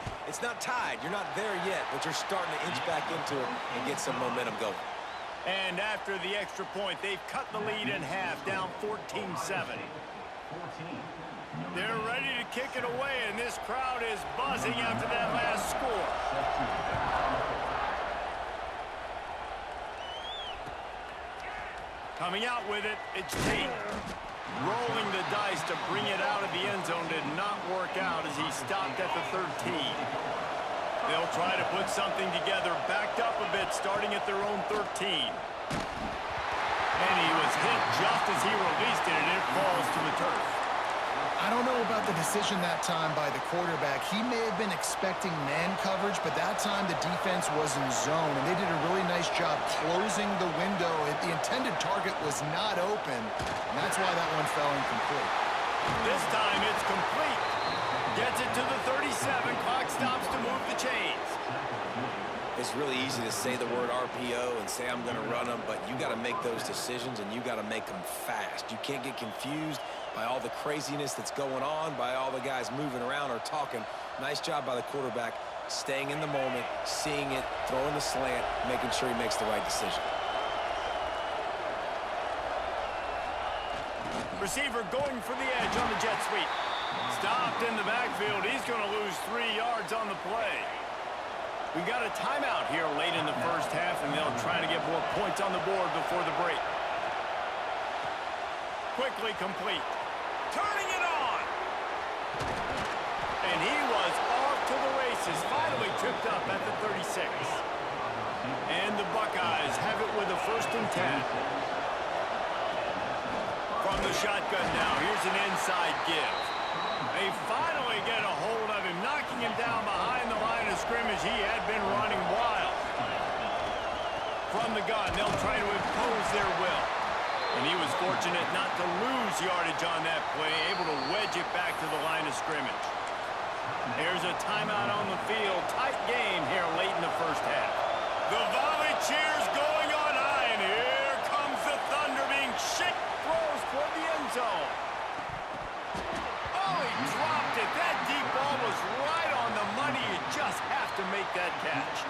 tied. You're not there yet, but you're starting to inch back into it and get some momentum going. And after the extra point, they've cut the lead in half, down 14-7. They're ready to kick it away, and this crowd is buzzing after that last score. Coming out with it, it's Tate. Rolling the dice to bring it out of the end zone did not work out as he stopped at the 13. They'll try to put something together, backed up a bit, starting at their own 13. And he was hit just as he released it, and it falls to the turf. I don't know about the decision that time by the quarterback. He may have been expecting man coverage, but that time the defense was in zone, and they did a really nice job closing the window. The intended target was not open, and that's why that one fell incomplete. This time it's complete. Gets it to the 37. Clock stops to move the chains. It's really easy to say the word RPO and say I'm going to run them, but you got to make those decisions, and you got to make them fast. You can't get confused by all the craziness that's going on, by all the guys moving around or talking. Nice job by the quarterback, staying in the moment, seeing it, throwing the slant, making sure he makes the right decision. Receiver going for the edge on the jet sweep. Stopped in the backfield. He's going to lose 3 yards on the play. We got a timeout here late in the first half, and they'll try to get more points on the board before the break. Quickly complete. Turning it on. And he was off to the races. Finally tripped up at the 36. And the Buckeyes have it with a 1st and 10. From the shotgun now, here's an inside give. They finally get a hold of him, knocking him down behind the line of scrimmage. He had been running wild. From the gun, they'll try to impose their will. And he was fortunate not to lose yardage on that play, able to wedge it back to the line of scrimmage. There's a timeout on the field. Tight game here late in the first half. The volley cheers going on high, and here comes the Thunder being shipped. Throws toward the end zone. Oh, he dropped it. That deep ball was right on the money. You just have to make that catch.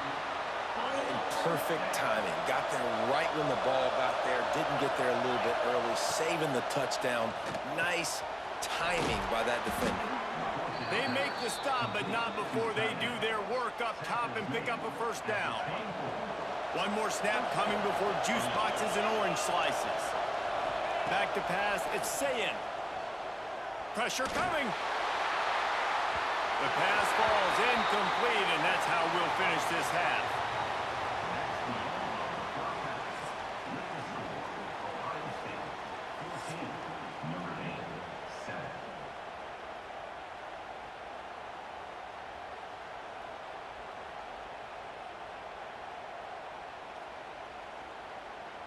Perfect timing. Got there right when the ball got there. Didn't get there a little bit early. Saving the touchdown. Nice timing by that defender. They make the stop, but not before they do their work up top and pick up a 1st down. One more snap coming before juice boxes and orange slices. Back to pass. It's Sayin. Pressure coming. The pass falls incomplete, and that's how we'll finish this half.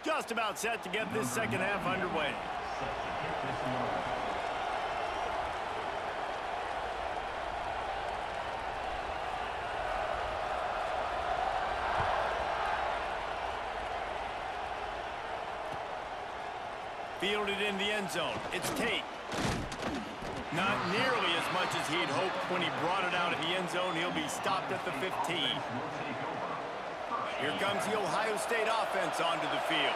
Just about set to get this second half underway. Fielded in the end zone. It's Tate. Not nearly as much as he'd hoped when he brought it out of the end zone. He'll be stopped at the 15. Here comes the Ohio State offense onto the field.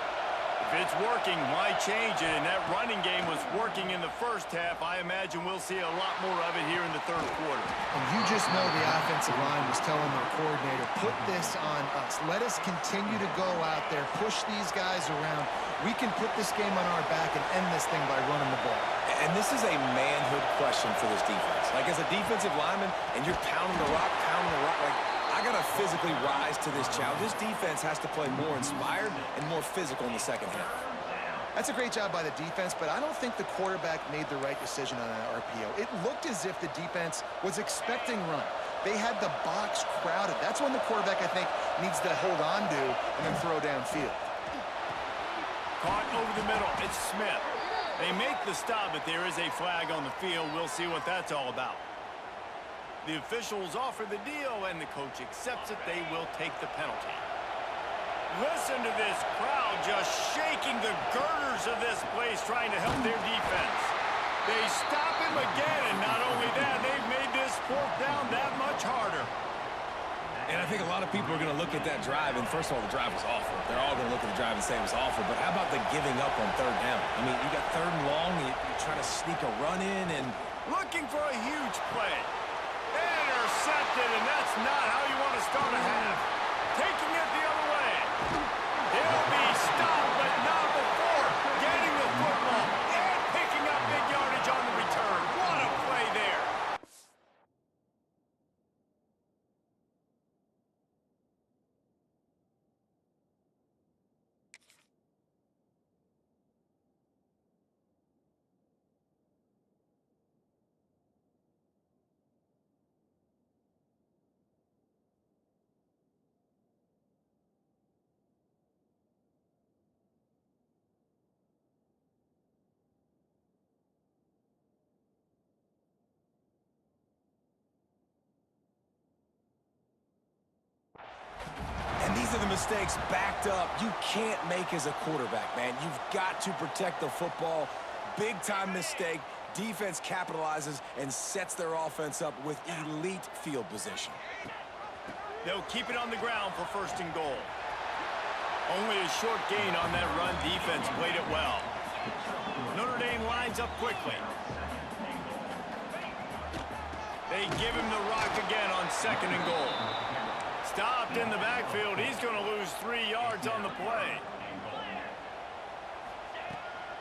If it's working, why change it? And that running game was working in the first half. I imagine we'll see a lot more of it here in the 3rd quarter. And you just know the offensive line was telling their coordinator, put this on us. Let us continue to go out there, push these guys around. We can put this game on our back and end this thing by running the ball. And this is a manhood question for this defense. Like, as a defensive lineman, and you're pounding the rock, like, I got to physically rise to this challenge. This defense has to play more inspired and more physical in the second half. That's a great job by the defense, but I don't think the quarterback made the right decision on that RPO. It looked as if the defense was expecting run. They had the box crowded. That's when the quarterback, I think, needs to hold on to and then throw downfield. Caught over the middle. It's Smith. They make the stop, but there is a flag on the field. We'll see what that's all about. The officials offer the deal, and the coach accepts it. They will take the penalty. Listen to this crowd just shaking the girders of this place, trying to help their defense. They stop him again, and not only that, they've made this fourth down that much harder. And I think a lot of people are going to look at that drive, and first of all, the drive was awful. They're all going to look at the drive and say it was awful, but how about the giving up on third down? I mean, you got third and long, you're trying to sneak a run in, and looking for a huge play. Intercepted, and that's not how you want to start a half. Taking it the other way. He'll be stopped, but not before getting the football and picking up big yardage on the return. What a play there. these are the mistakes backed up you can't make as a quarterback, man. You've got to protect the football. Big-time mistake. Defense capitalizes and sets their offense up with elite field position. They'll keep it on the ground for first and goal. Only a short gain on that run. Defense played it well. Notre Dame lines up quickly. They give him the rock again on second and goal. Stopped in the backfield. He's going to lose 3 yards on the play.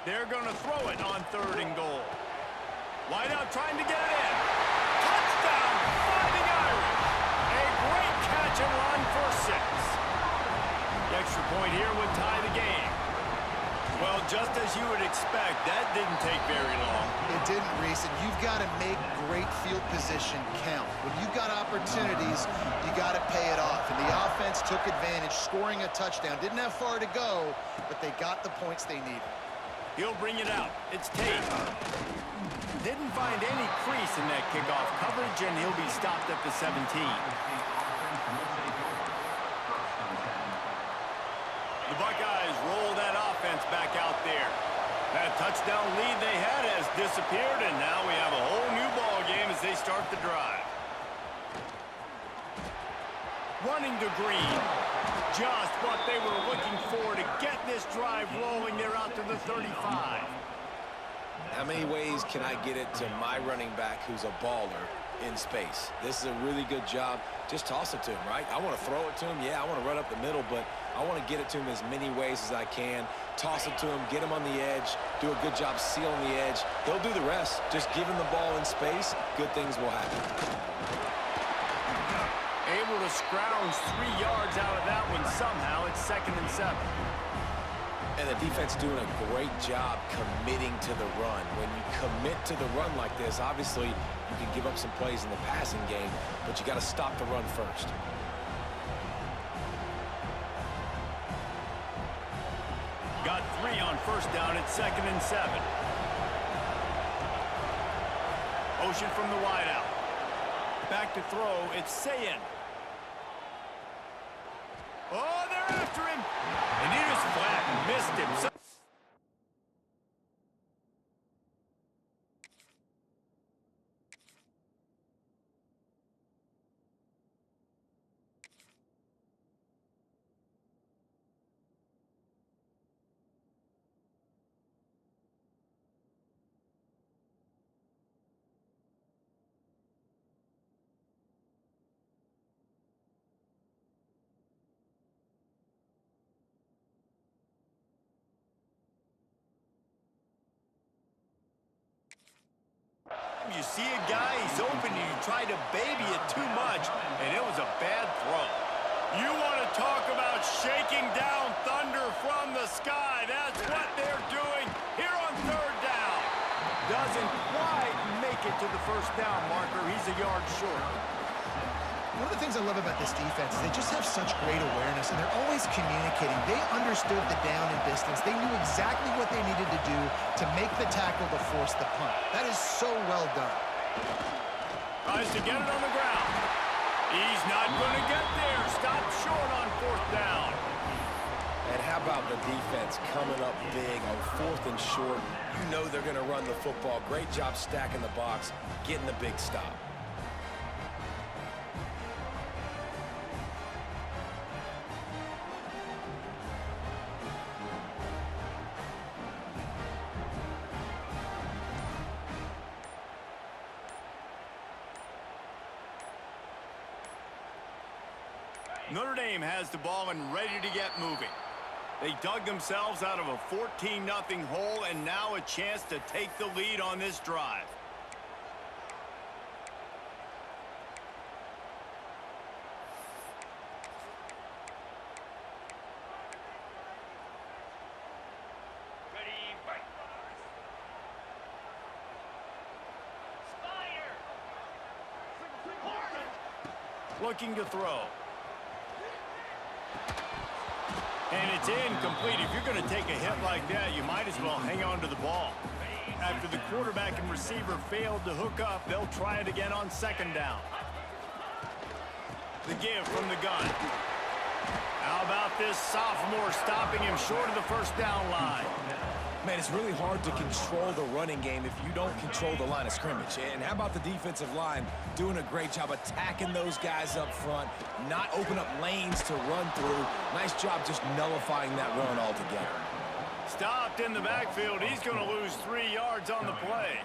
They're going to throw it on third and goal. Wide out trying to get it in. Touchdown, Fighting Irish. A great catch and run for 6. The extra point here would tie the game. Well, just as you would expect, that didn't take very long. It didn't, Reese, and you've got to make great field position count. When you've got opportunities, you got to pay it off. And the offense took advantage, scoring a touchdown. Didn't have far to go, but they got the points they needed. He'll bring it out. It's Tate. Didn't find any crease in that kickoff coverage, and he'll be stopped at the 17. The Buckeyes roll that offense back out there. That touchdown lead they had has disappeared, and now we have a whole new ball game as they start the drive. Running to Green. Just what they were looking for to get this drive rolling. They're out to the 35. How many ways can I get it to my running back who's a baller in space? This is a really good job. Just toss it to him, right? I want to throw it to him. Yeah, I want to run up the middle, but I want to get it to him as many ways as I can. Toss it to him, get him on the edge, do a good job sealing the edge. He'll do the rest. Just give him the ball in space. Good things will happen. Able to scrounge 3 yards out of that one somehow. It's 2nd and 7. And the defense doing a great job committing to the run. When you commit to the run like this, obviously you can give up some plays in the passing game, but you got to stop the run first. Got 3 on first down. It's 2nd and 7. Motion from the wideout. Back to throw. It's Sayin. Oh, they're after him. And he just flat missed him. You see a guy, he's open, and you try to baby it too much, and it was a bad throw. You want to talk about shaking down thunder from the sky. That's what they're doing here on third down. Doesn't quite make it to the first down marker. He's a yard short. One of the things I love about this defense is they just have such great awareness, and they're always communicating. They understood the down and distance. They knew exactly what they needed to do to make the tackle to force the punt. That is so well done. Tries to get it on the ground. He's not going to get there. Stopped short on 4th down. And how about the defense coming up big on 4th and short? You know they're going to run the football. Great job stacking the box, getting the big stop. Notre Dame has the ball and ready to get moving. They dug themselves out of a 14-0 hole, and now a chance to take the lead on this drive. Looking to throw. And it's incomplete. If you're going to take a hit like that, you might as well hang on to the ball. After the quarterback and receiver failed to hook up, they'll try it again on 2nd down. The give from the gun. How about this sophomore stopping him short of the 1st down line? Man, it's really hard to control the running game if you don't control the line of scrimmage. And how about the defensive line doing a great job attacking those guys up front, not open up lanes to run through. Nice job just nullifying that run altogether. Stopped in the backfield. He's going to lose 3 yards on the play.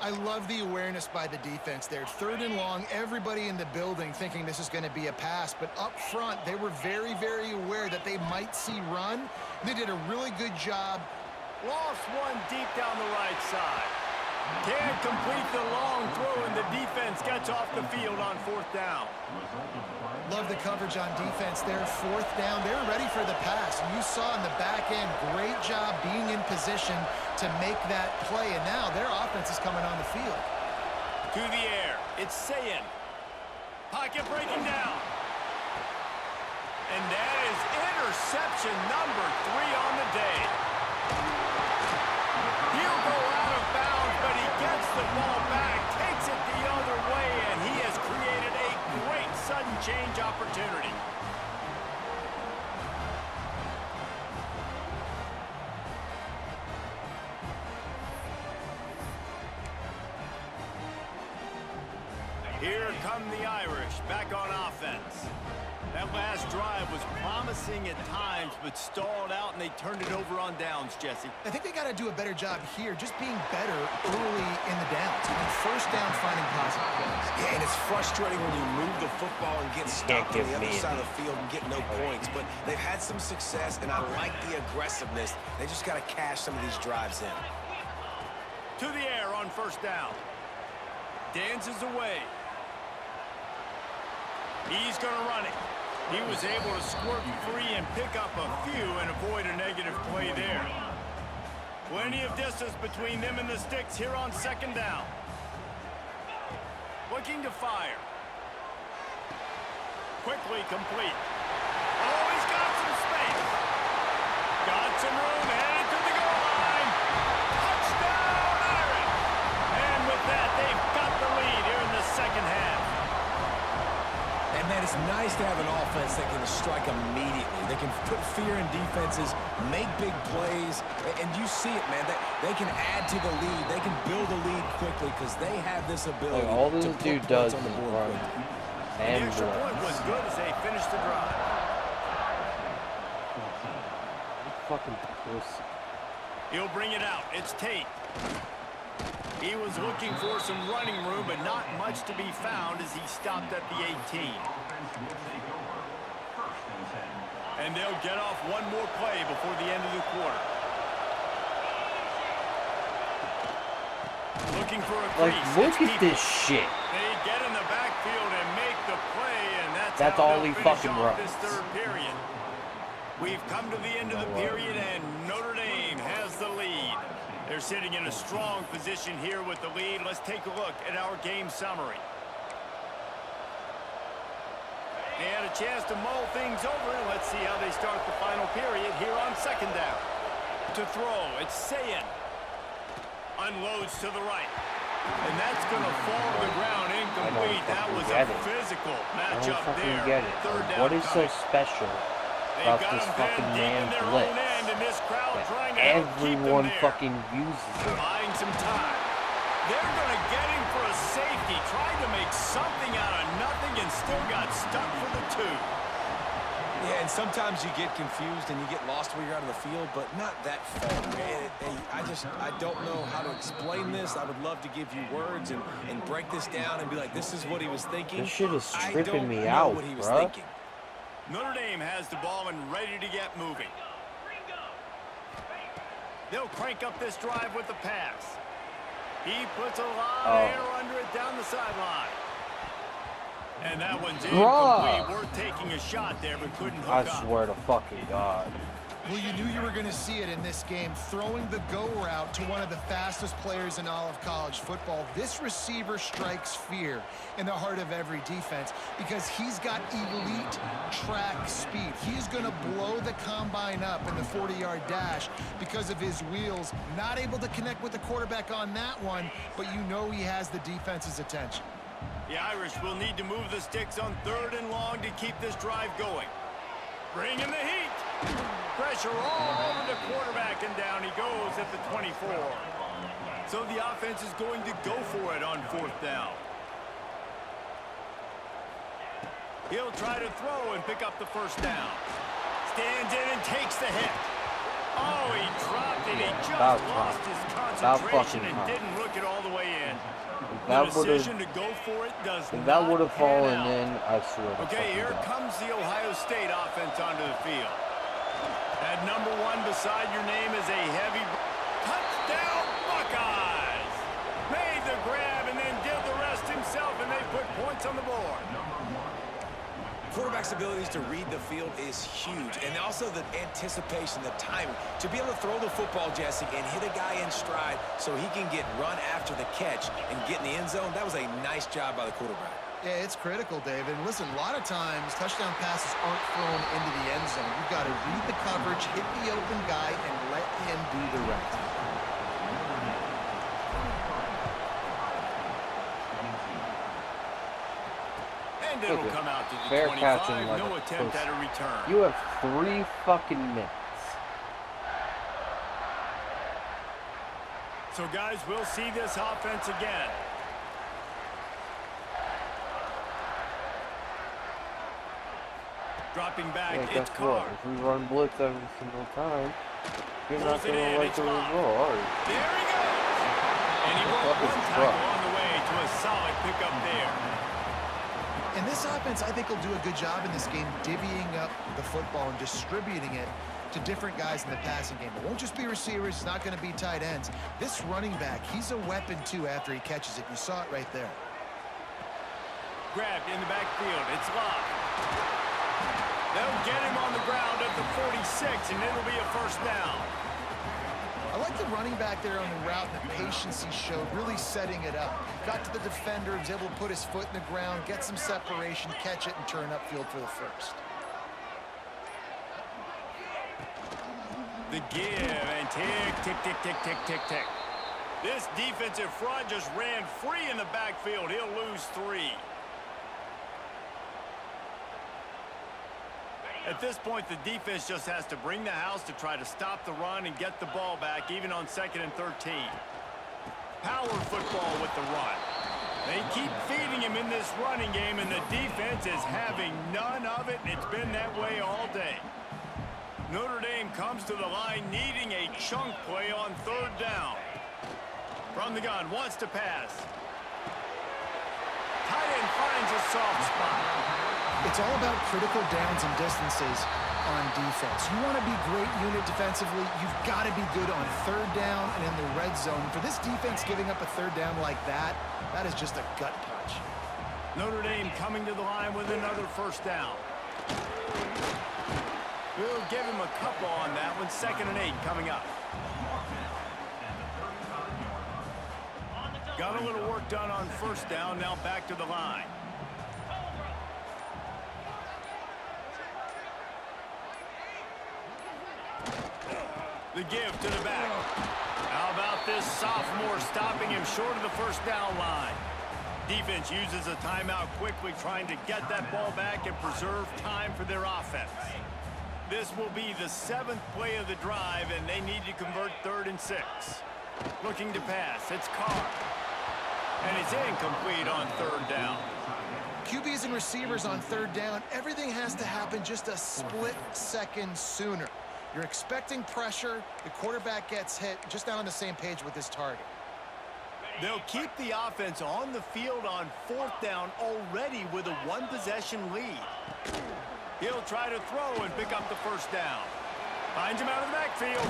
I love the awareness by the defense there. 3rd and long, everybody in the building thinking this is going to be a pass, but up front, they were very, very aware that they might see run. They did a really good job. Lost one deep down the right side. Can't complete the long throw, and the defense gets off the field on 4th down. Love the coverage on defense there. 4th down, they're ready for the pass. And you saw in the back end, great job being in position to make that play. And now their offense is coming on the field. To the air, it's Sayin. Pocket breaking down. And that is interception number 3 on the day. He'll go out of bounds, but he gets the ball back, takes it the other way, and he has created a great sudden change opportunity. Here come the Irish back on offense. That last drive was promising at times, but stalled out, and they turned it over on downs, Jesse. I think they got to do a better job here, just being better early in the downs. On 1st down, finding positive plays. Yeah, and it's frustrating when you move the football and get stopped on the other side of the field and get no points. But they've had some success, and I like the aggressiveness. They just got to cash some of these drives in. To the air on 1st down. Dances away. He's going to run it. He was able to squirt free and pick up a few and avoid a negative play there. Plenty of distance between them and the sticks here on 2nd down. Looking to fire. Quickly complete. Oh, he's got some space. Got some room, headed to the goal line. Touchdown, Irish! And with that, they've got the lead here in the 2nd half. And man, it's nice to have an offense that can strike immediately. They can put fear in defenses, make big plays, and you see it, man. They can add to the lead. They can build a lead quickly because they have this ability all this to put dude points does on the is board run. quickly. And the extra point was good as they finished the drive. Fucking pussy. He'll bring it out. It's Tate. He was looking for some running room, but not much to be found as he stopped at the 18. And they'll get off one more play before the end of the quarter. Looking for a crease. Like, look at this shit. They get in the backfield and make the play, and that's all how he they'll fucking finish off runs. this 3rd period. We've come to the end of the period, and Notre Dame has the lead. They're sitting in a strong position here with the lead. Let's take a look at our game summary. They had a chance to mull things over. Let's see how they start the final period here on 2nd down. To throw, it's Sayin. Unloads to the right. And that's going to fall to the ground incomplete. That was a physical matchup there. Get it. Third down What is so coming. special about this fucking man blitz? Everyone fucking uses it. Buying some time. They're going to get him for a safety. Tried to make something out of nothing and still got stuck for the 2. Yeah, and sometimes you get confused and you get lost where you're out of the field, but not that far. I don't know how to explain this. I would love to give you words and break this down and be like, this is what he was thinking. This shit is tripping me I don't know out, what he was bruh. thinking. Notre Dame has the ball and ready to get moving. They'll crank up this drive with the pass. He puts a lot of air under it down the sideline. And that one's incomplete. Worth taking a shot there, but couldn't hook up. I swear to fucking God. Well, you knew you were going to see it in this game, throwing the go route to one of the fastest players in all of college football. This receiver strikes fear in the heart of every defense because he's got elite track speed. He's going to blow the combine up in the 40-yard dash because of his wheels. Not able to connect with the quarterback on that one, but you know he has the defense's attention. The Irish will need to move the sticks on 3rd and long to keep this drive going. Bring in the heat. Pressure all over the quarterback, and down he goes at the 24. So the offense is going to go for it on 4th down. He'll try to throw and pick up the 1st down. Stands in and takes the hit. Oh, he dropped it. He just lost his concentration and didn't look it all the way in. The decision to go for it does not. If that would have fallen in, I swear. Okay, here comes the Ohio State offense onto the field. At number 1 beside your name is a heavy touchdown Buckeyes. Made the grab and then did the rest himself, and they put points on the board. Quarterback's abilities to read the field is huge, and also the anticipation, the timing. To be able to throw the football, Jesse, and hit a guy in stride so he can get run after the catch and get in the end zone, that was a nice job by the quarterback. Yeah, it's critical, David. And listen, a lot of times touchdown passes aren't thrown into the end zone. You've got to read the coverage, hit the open guy, and let him do the rest. And it'll come out to the fair 25. catching like No attempt at a return. You have 3 fucking minutes. So, guys, we'll see this offense again. Dropping back, Yeah, it's guess what? Carr. If we run blitz every single time, you're not Pulls it going in, to like it's the Locke. result, are you? There he goes. And he broke Fucking one truck. tackle on the way to a solid pickup there. And this offense, I think, will do a good job in this game divvying up the football and distributing it to different guys in the passing game. It won't just be receivers. It's not going to be tight ends. This running back, he's a weapon, too, after he catches it. You saw it right there. Grabbed in the backfield. It's Locke. They'll get him on the ground at the 46, and it'll be a 1st down. I like the running back there on the route and the patience he showed, really setting it up. Got to the defender, was able to put his foot in the ground, get some separation, catch it, and turn upfield for the 1st. The give, and tick, tick, tick, tick, tick, tick, tick. This defensive front just ran free in the backfield. He'll lose 3. At this point, the defense just has to bring the house to try to stop the run and get the ball back, even on 2nd and 13. Power football with the run. They keep feeding him in this running game, and the defense is having none of it, and it's been that way all day. Notre Dame comes to the line needing a chunk play on 3rd down. From the gun, wants to pass. Tight end finds a soft spot. It's all about critical downs and distances on defense. You want to be great unit defensively, you've got to be good on 3rd down and in the red zone. For this defense giving up a 3rd down like that, that is just a gut punch. Notre Dame coming to the line with another 1st down. We'll give him a couple on that one. 2nd and 8 coming up. Got a little work done on 1st down. Now back to the line. The give to the back. How about this sophomore stopping him short of the first down line? Defense uses a timeout quickly, trying to get that ball back and preserve time for their offense. This will be the 7th play of the drive, and they need to convert 3rd and 6. Looking to pass. It's Carr. And it's incomplete on 3rd down. QBs and receivers on 3rd down, everything has to happen just a split second sooner. You're expecting pressure, the quarterback gets hit, just not on the same page with his target. They'll keep the offense on the field on 4th down already with a 1-possession lead. He'll try to throw and pick up the first down. Finds him out of the backfield.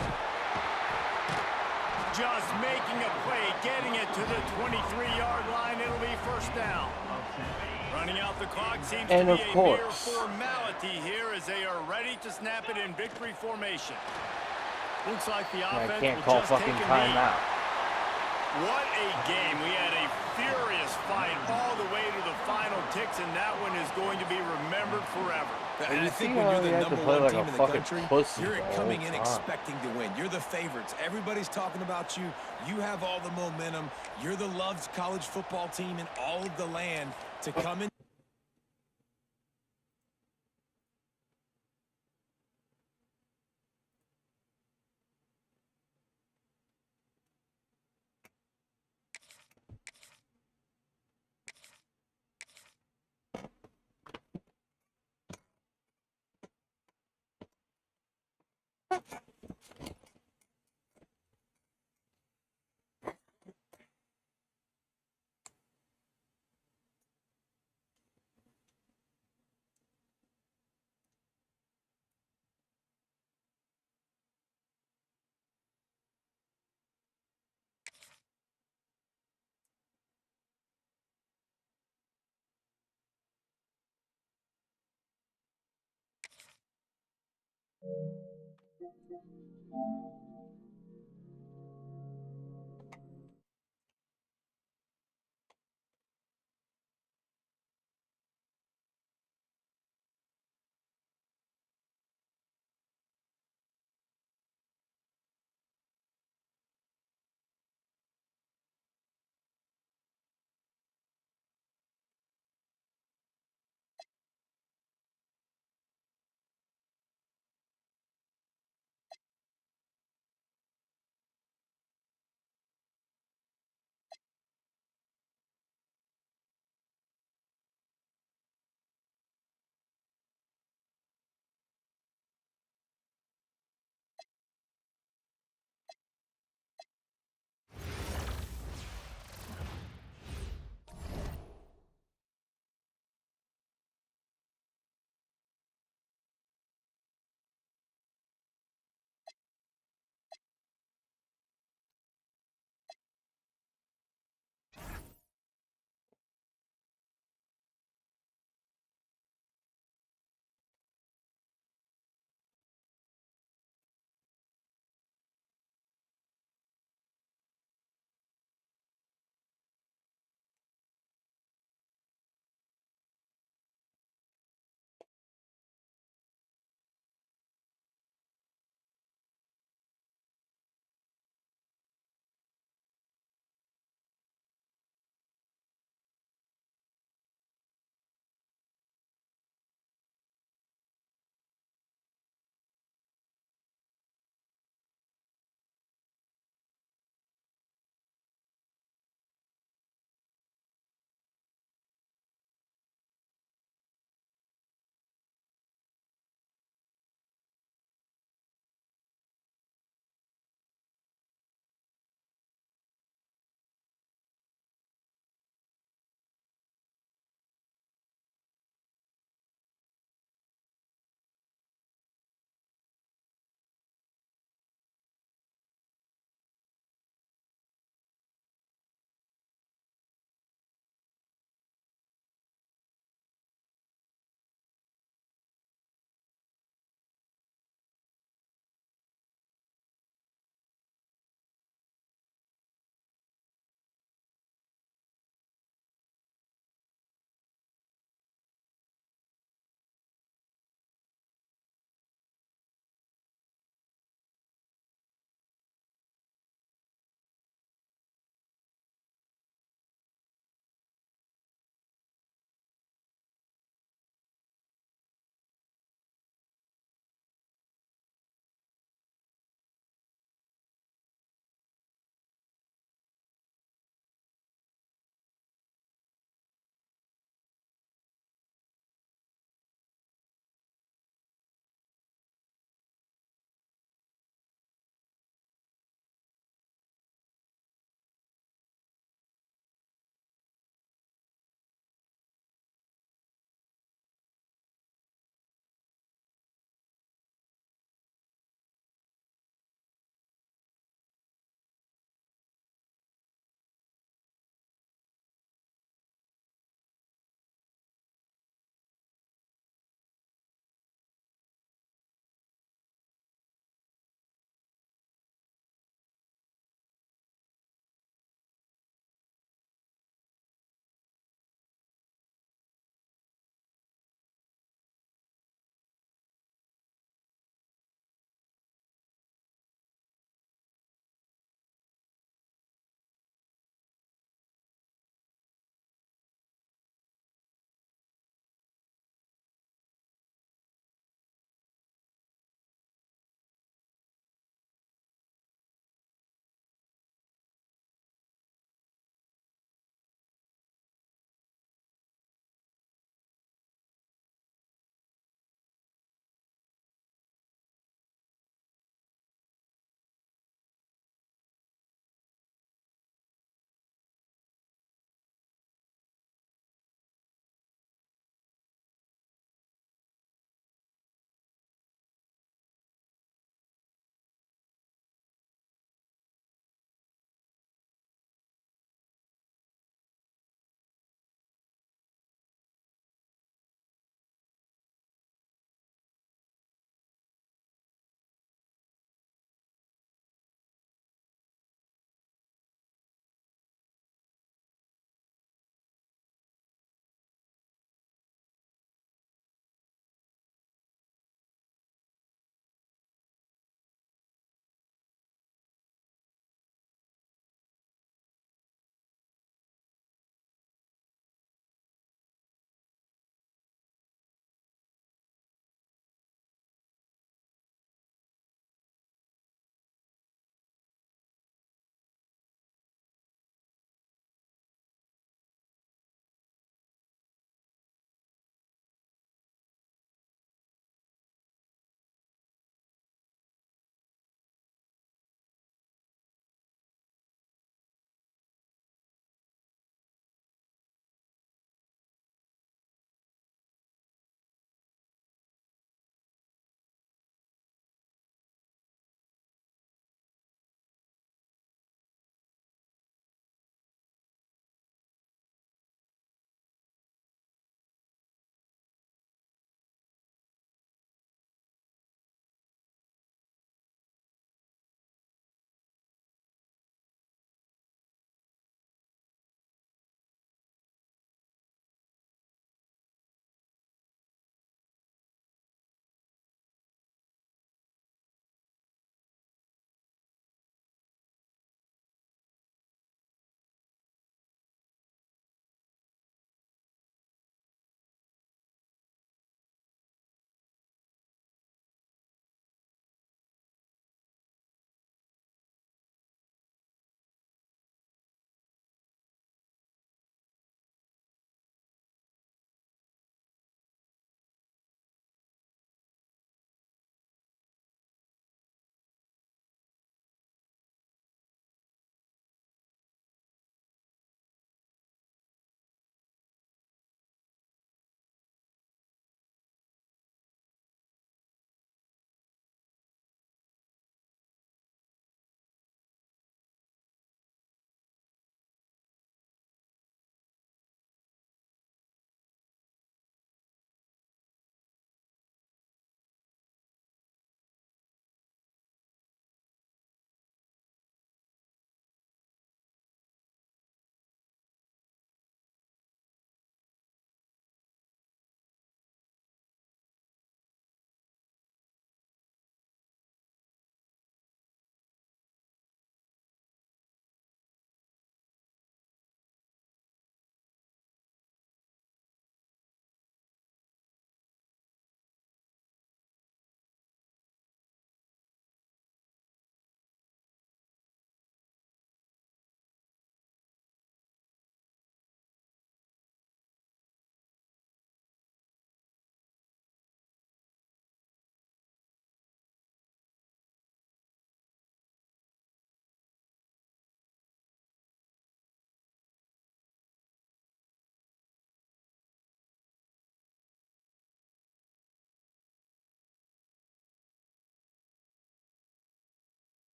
Just making a play, getting it to the 23-yard line. It'll be first down. Running out the clock seems to be a mere formality here as they are ready to snap it in victory formation. Looks like the offense I can't call fucking timeout. What a game. We had a furious fight all the way to the final ticks, and that one is going to be remembered forever. And I think when you're the number one team in the country, you're coming in expecting to win. You're the favorites. Everybody's talking about you. You have all the momentum. You're the loved college football team in all of the land to come in.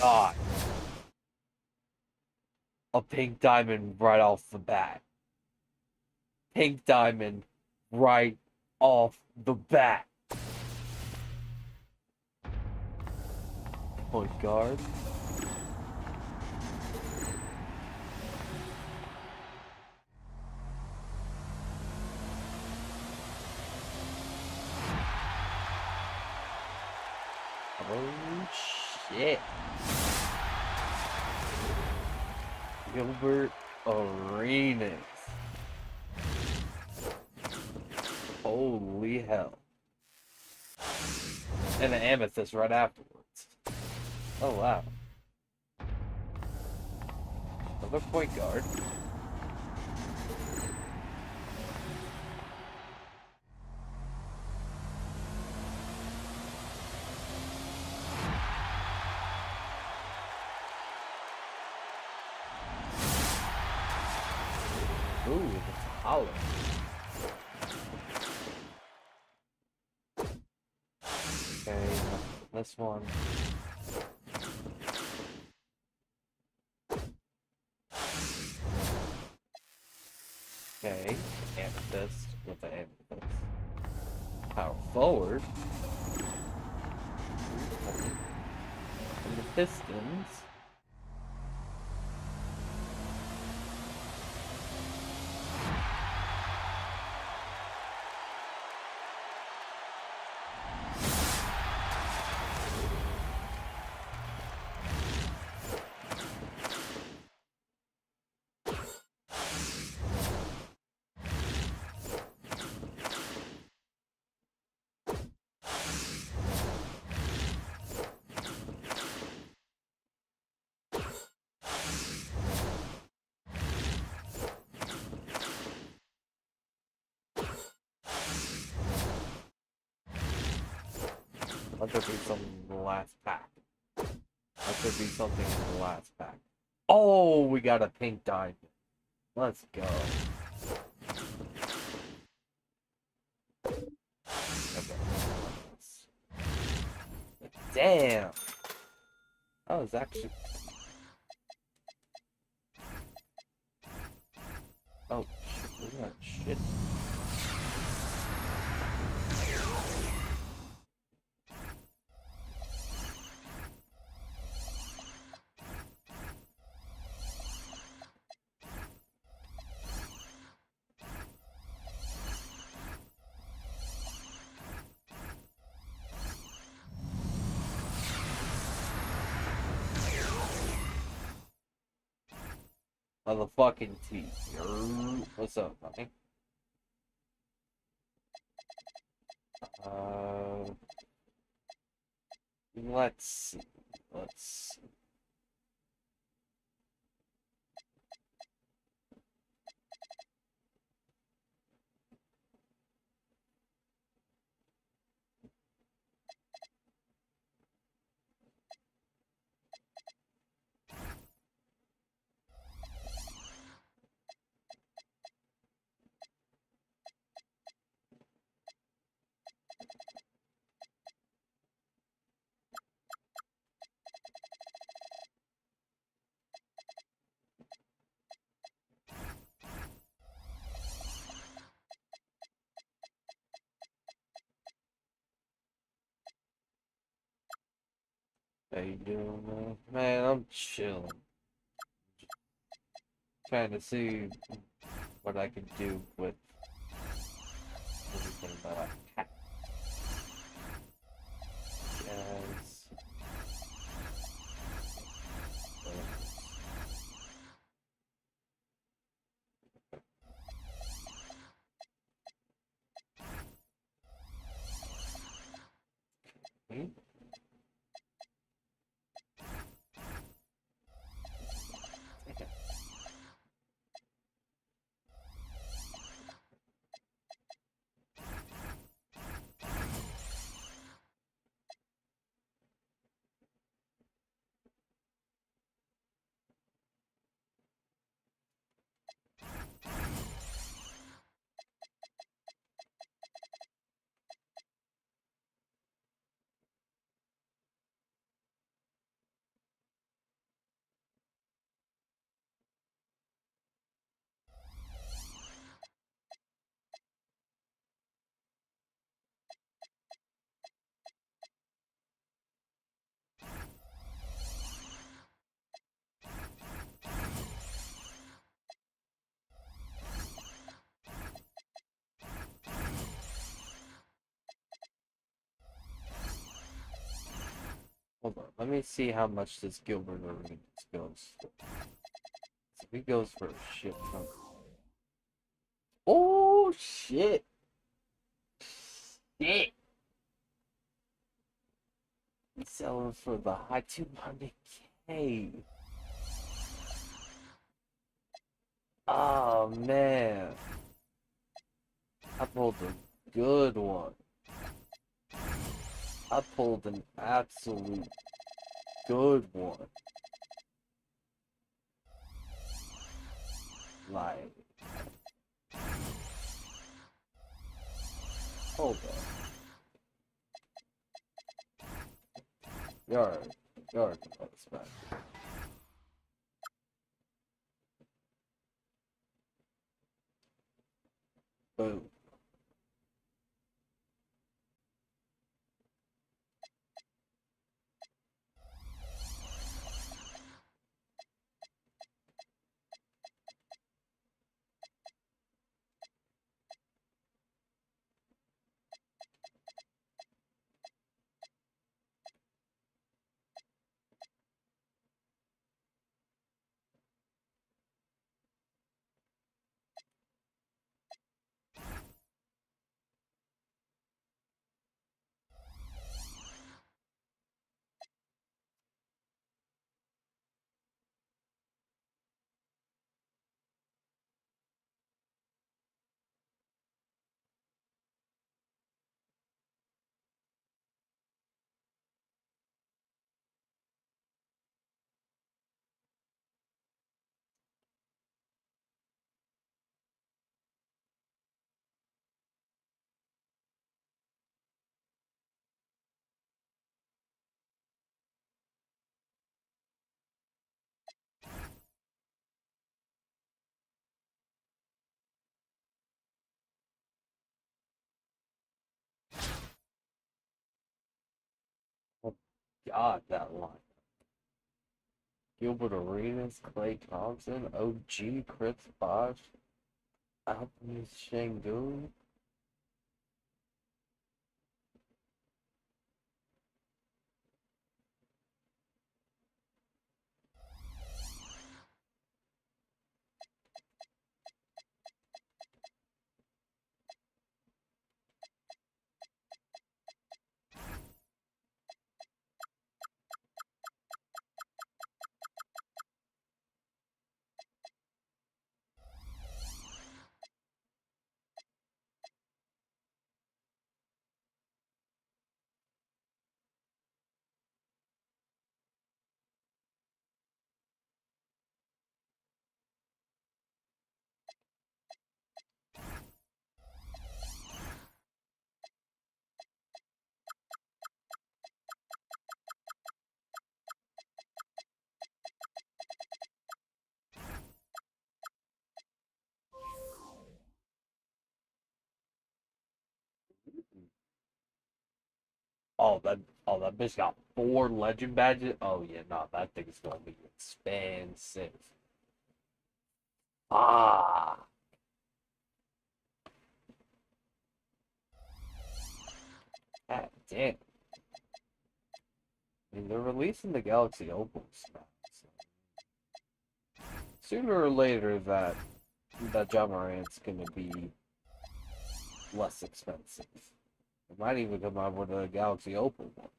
god. A pink diamond right off the bat. Pink diamond right off the bat. Point guard. Oh shit. Gilbert Arenas. Holy hell. And an amethyst right afterwards. Oh wow. Another point guard. Ooh, it's hollow. Okay, this one. Okay, amethyst with the amethyst. Power forward. And the Pistons. Let there be something in the last pack. Let there be something in the last pack. Oh, we got a pink diamond. Let's go. Okay. Damn. That was actually... Oh, shit. Look at that shit. Motherfucking T. What's up, honey? Let's see. Let's see. How you doing, man? Man, I'm chilling. Trying to see what I can do with everything that I can. Yes. Hmm? Hold on, let me see how much this Gilbert Arenas goes for. So he goes for a shit ton. Oh shit! Shit! He's selling for the high 200K. Oh man, I pulled a good one. I pulled an absolute good one. Like, hold on. You already know this, man. Boom. Oh God, that line. Gilbert Arenas, Clay Thompson, OG, Chris Bosh, Alchemist Shangoon. Oh, that bitch got 4 legend badges. Oh yeah, nah, that thing's gonna be expensive. Ah, God damn. I mean, they're releasing the Galaxy Opals now. So sooner or later, that John Morant's gonna be less expensive. It might even come out with a Galaxy Opal one.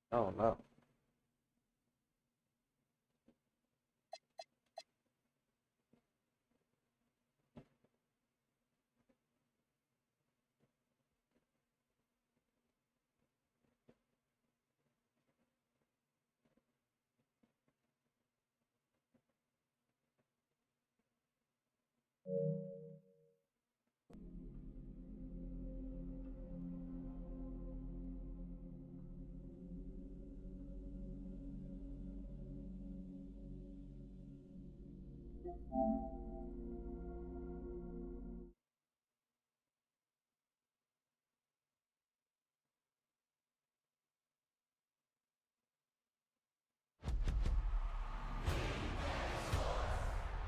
I don't know.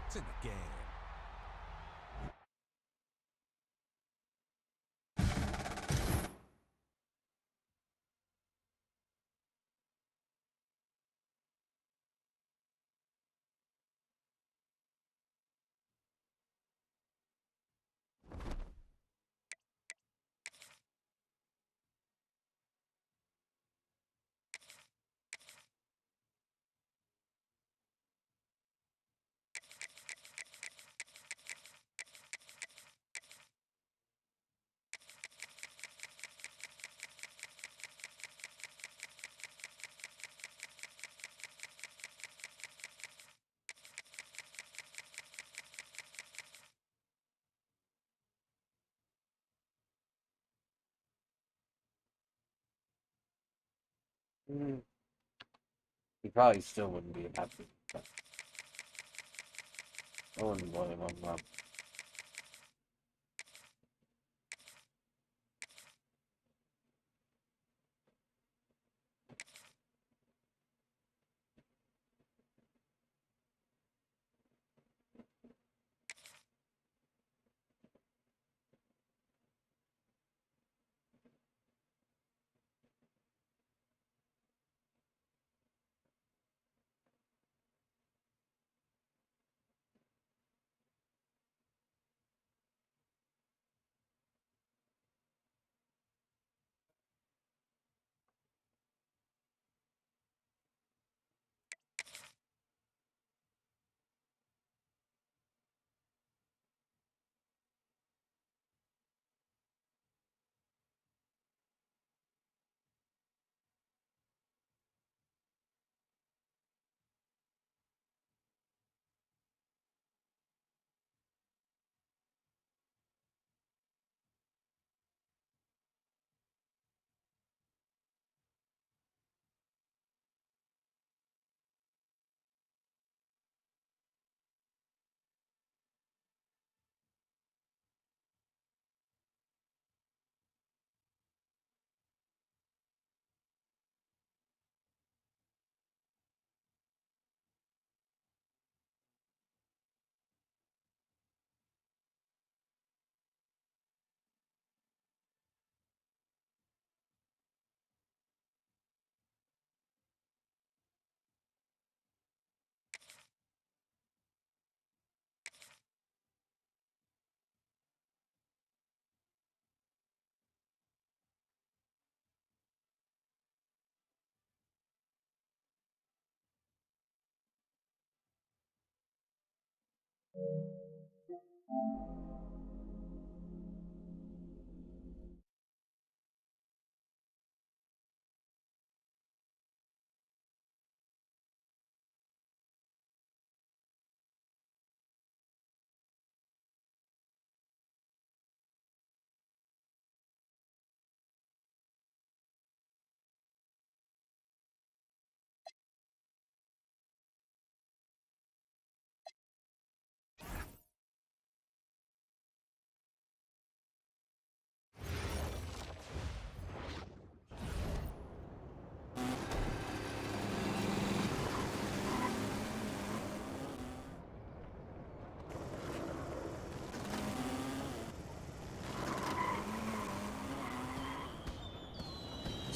It's in the game. Mm, he probably still wouldn't be happy. But I wouldn't blame him.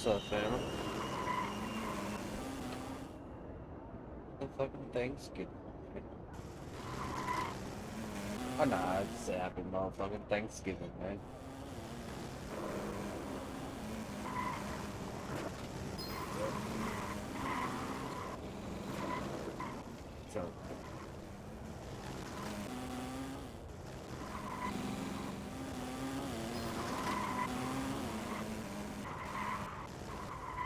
What's up, fam? The fucking Thanksgiving. Oh nah, I'd say happy motherfucking Thanksgiving, man. So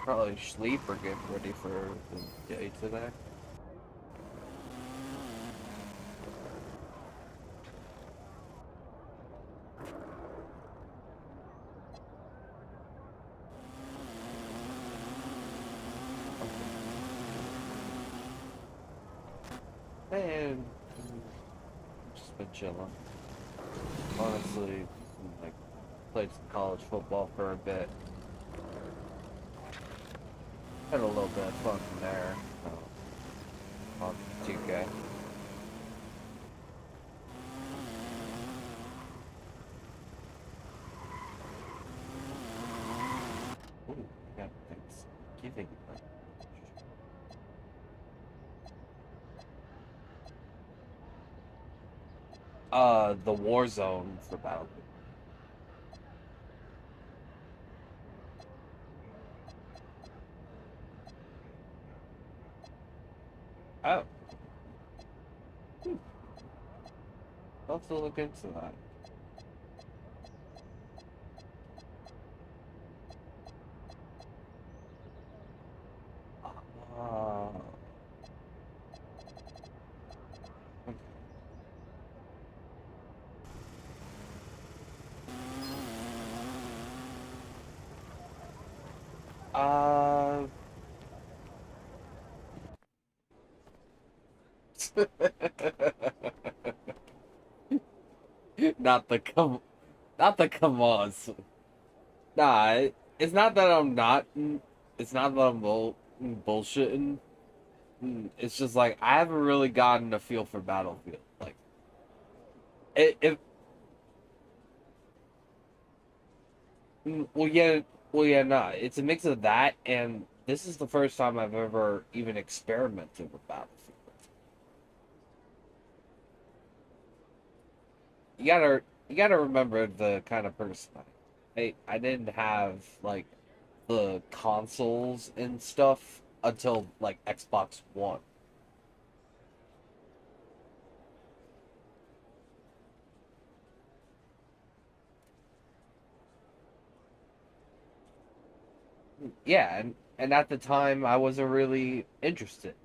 probably sleep or get ready for the day today. And just been chilling. Honestly, like played some college football for a bit. Had a little bit of fun there. On 2K. Ooh, got Thanksgiving. The war zone for Battlefield. Oh, I'll have to look into that. Uh, uh, Not the not the come on. Nah, it's not that I'm not. It's not that I'm bullshitting. It's just like I haven't really gotten a feel for Battlefield. Like, it well, yeah, nah. It's a mix of that, and this is the first time I've ever even experimented with Battlefield. You gotta, you gotta remember the kind of person I didn't have like the consoles and stuff until like Xbox One. Yeah, and at the time I wasn't really interested.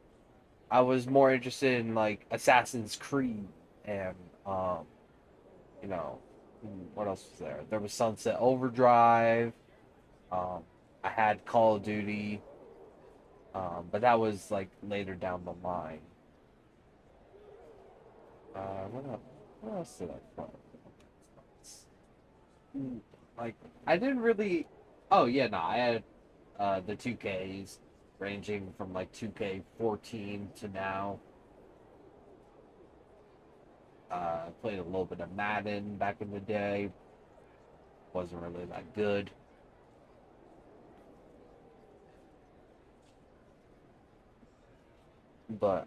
I was more interested in like Assassin's Creed and you know, what else was there? There was Sunset Overdrive. Um, I had Call of Duty, but that was like later down the line. What else? What else did I play? Like I didn't really. Oh yeah, no, I had the 2Ks ranging from like 2K14 to now. Played a little bit of Madden back in the day. Wasn't really that good. But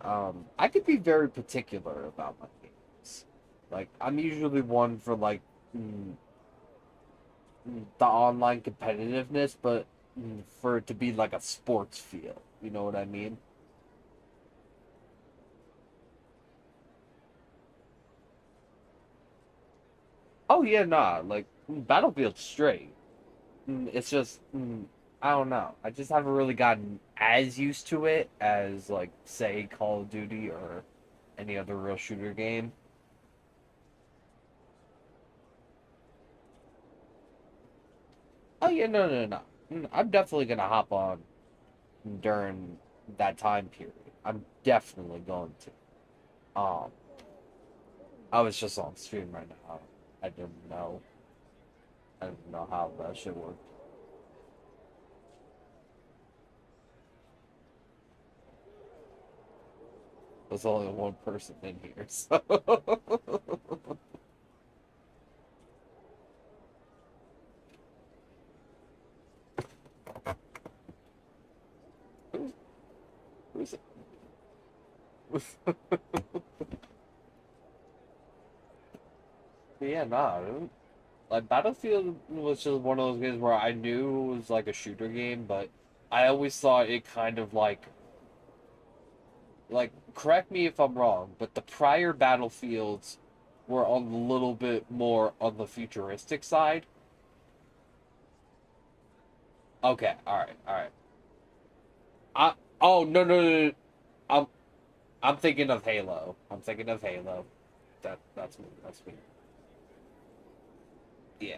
I could be very particular about my games. Like I'm usually one for like mm, the online competitiveness, but for it to be like a sports feel. You know what I mean? Oh yeah, nah. Like Battlefield's straight. It's just I don't know. I just haven't really gotten as used to it as like say Call of Duty or any other real shooter game. Oh yeah, no, no, no. I'm definitely gonna hop on during that time period. I'm definitely going to. I was just on stream right now. I didn't know. I didn't know how that shit worked. There's only one person in here, so who's it? Yeah, nah. Like Battlefield was just one of those games where I knew it was like a shooter game, but I always thought it kind of like correct me if I'm wrong, but the prior Battlefields were a little bit more on the futuristic side. Okay, all right, all right. I oh no no no, no. I'm I'm thinking of Halo. I'm thinking of Halo. That's me. That's me. Yeah,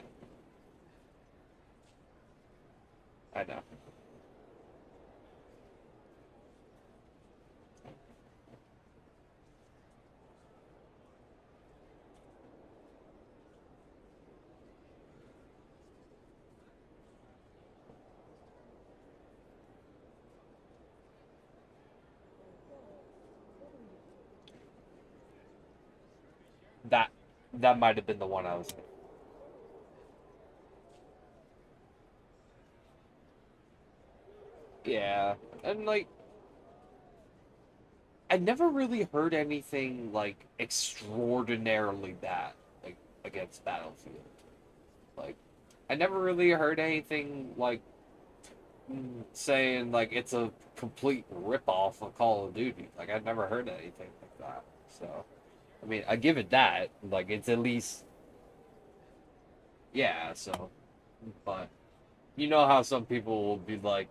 I know. That that might have been the one I was. Yeah, and like I never really heard anything like extraordinarily bad like against Battlefield. Like I never really heard anything like saying like it's a complete rip-off of Call of Duty. Like I've never heard anything like that. So I mean, I give it that. Like it's at least yeah. So, but you know how some people will be like,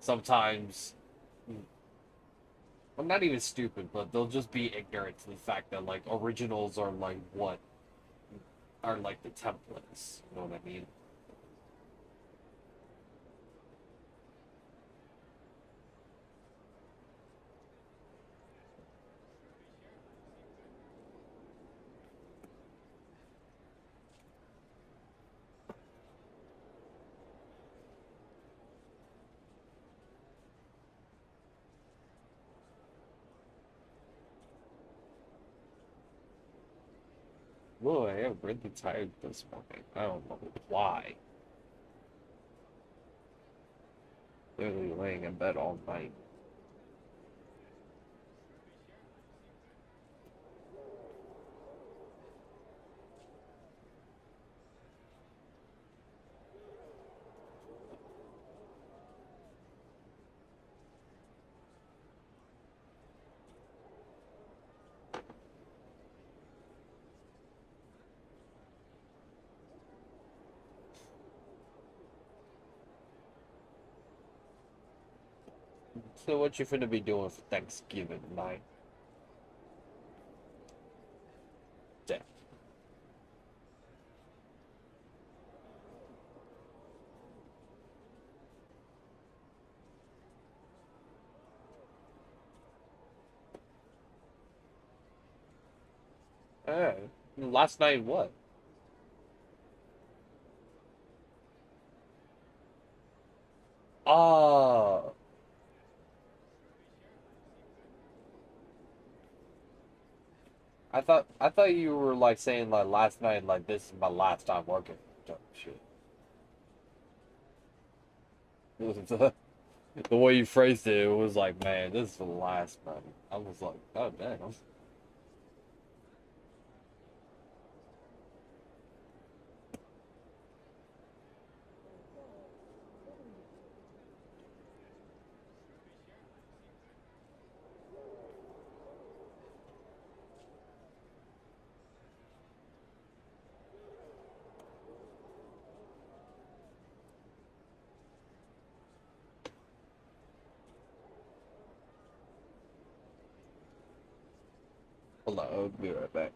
sometimes well, not even stupid, but they'll just be ignorant to the fact that like originals are like what are like the templates. You know what I mean? Boy, I'm really tired this morning. I don't know why. Literally laying in bed all night. So what you finna be doing for Thanksgiving night? Damn. Last night what? Ah, I thought you were like saying like last night like this is my last time working. Oh, shit. The way you phrased it, it was like, man, this is the last night. I was like, oh damn. Hold on, I'll be right back.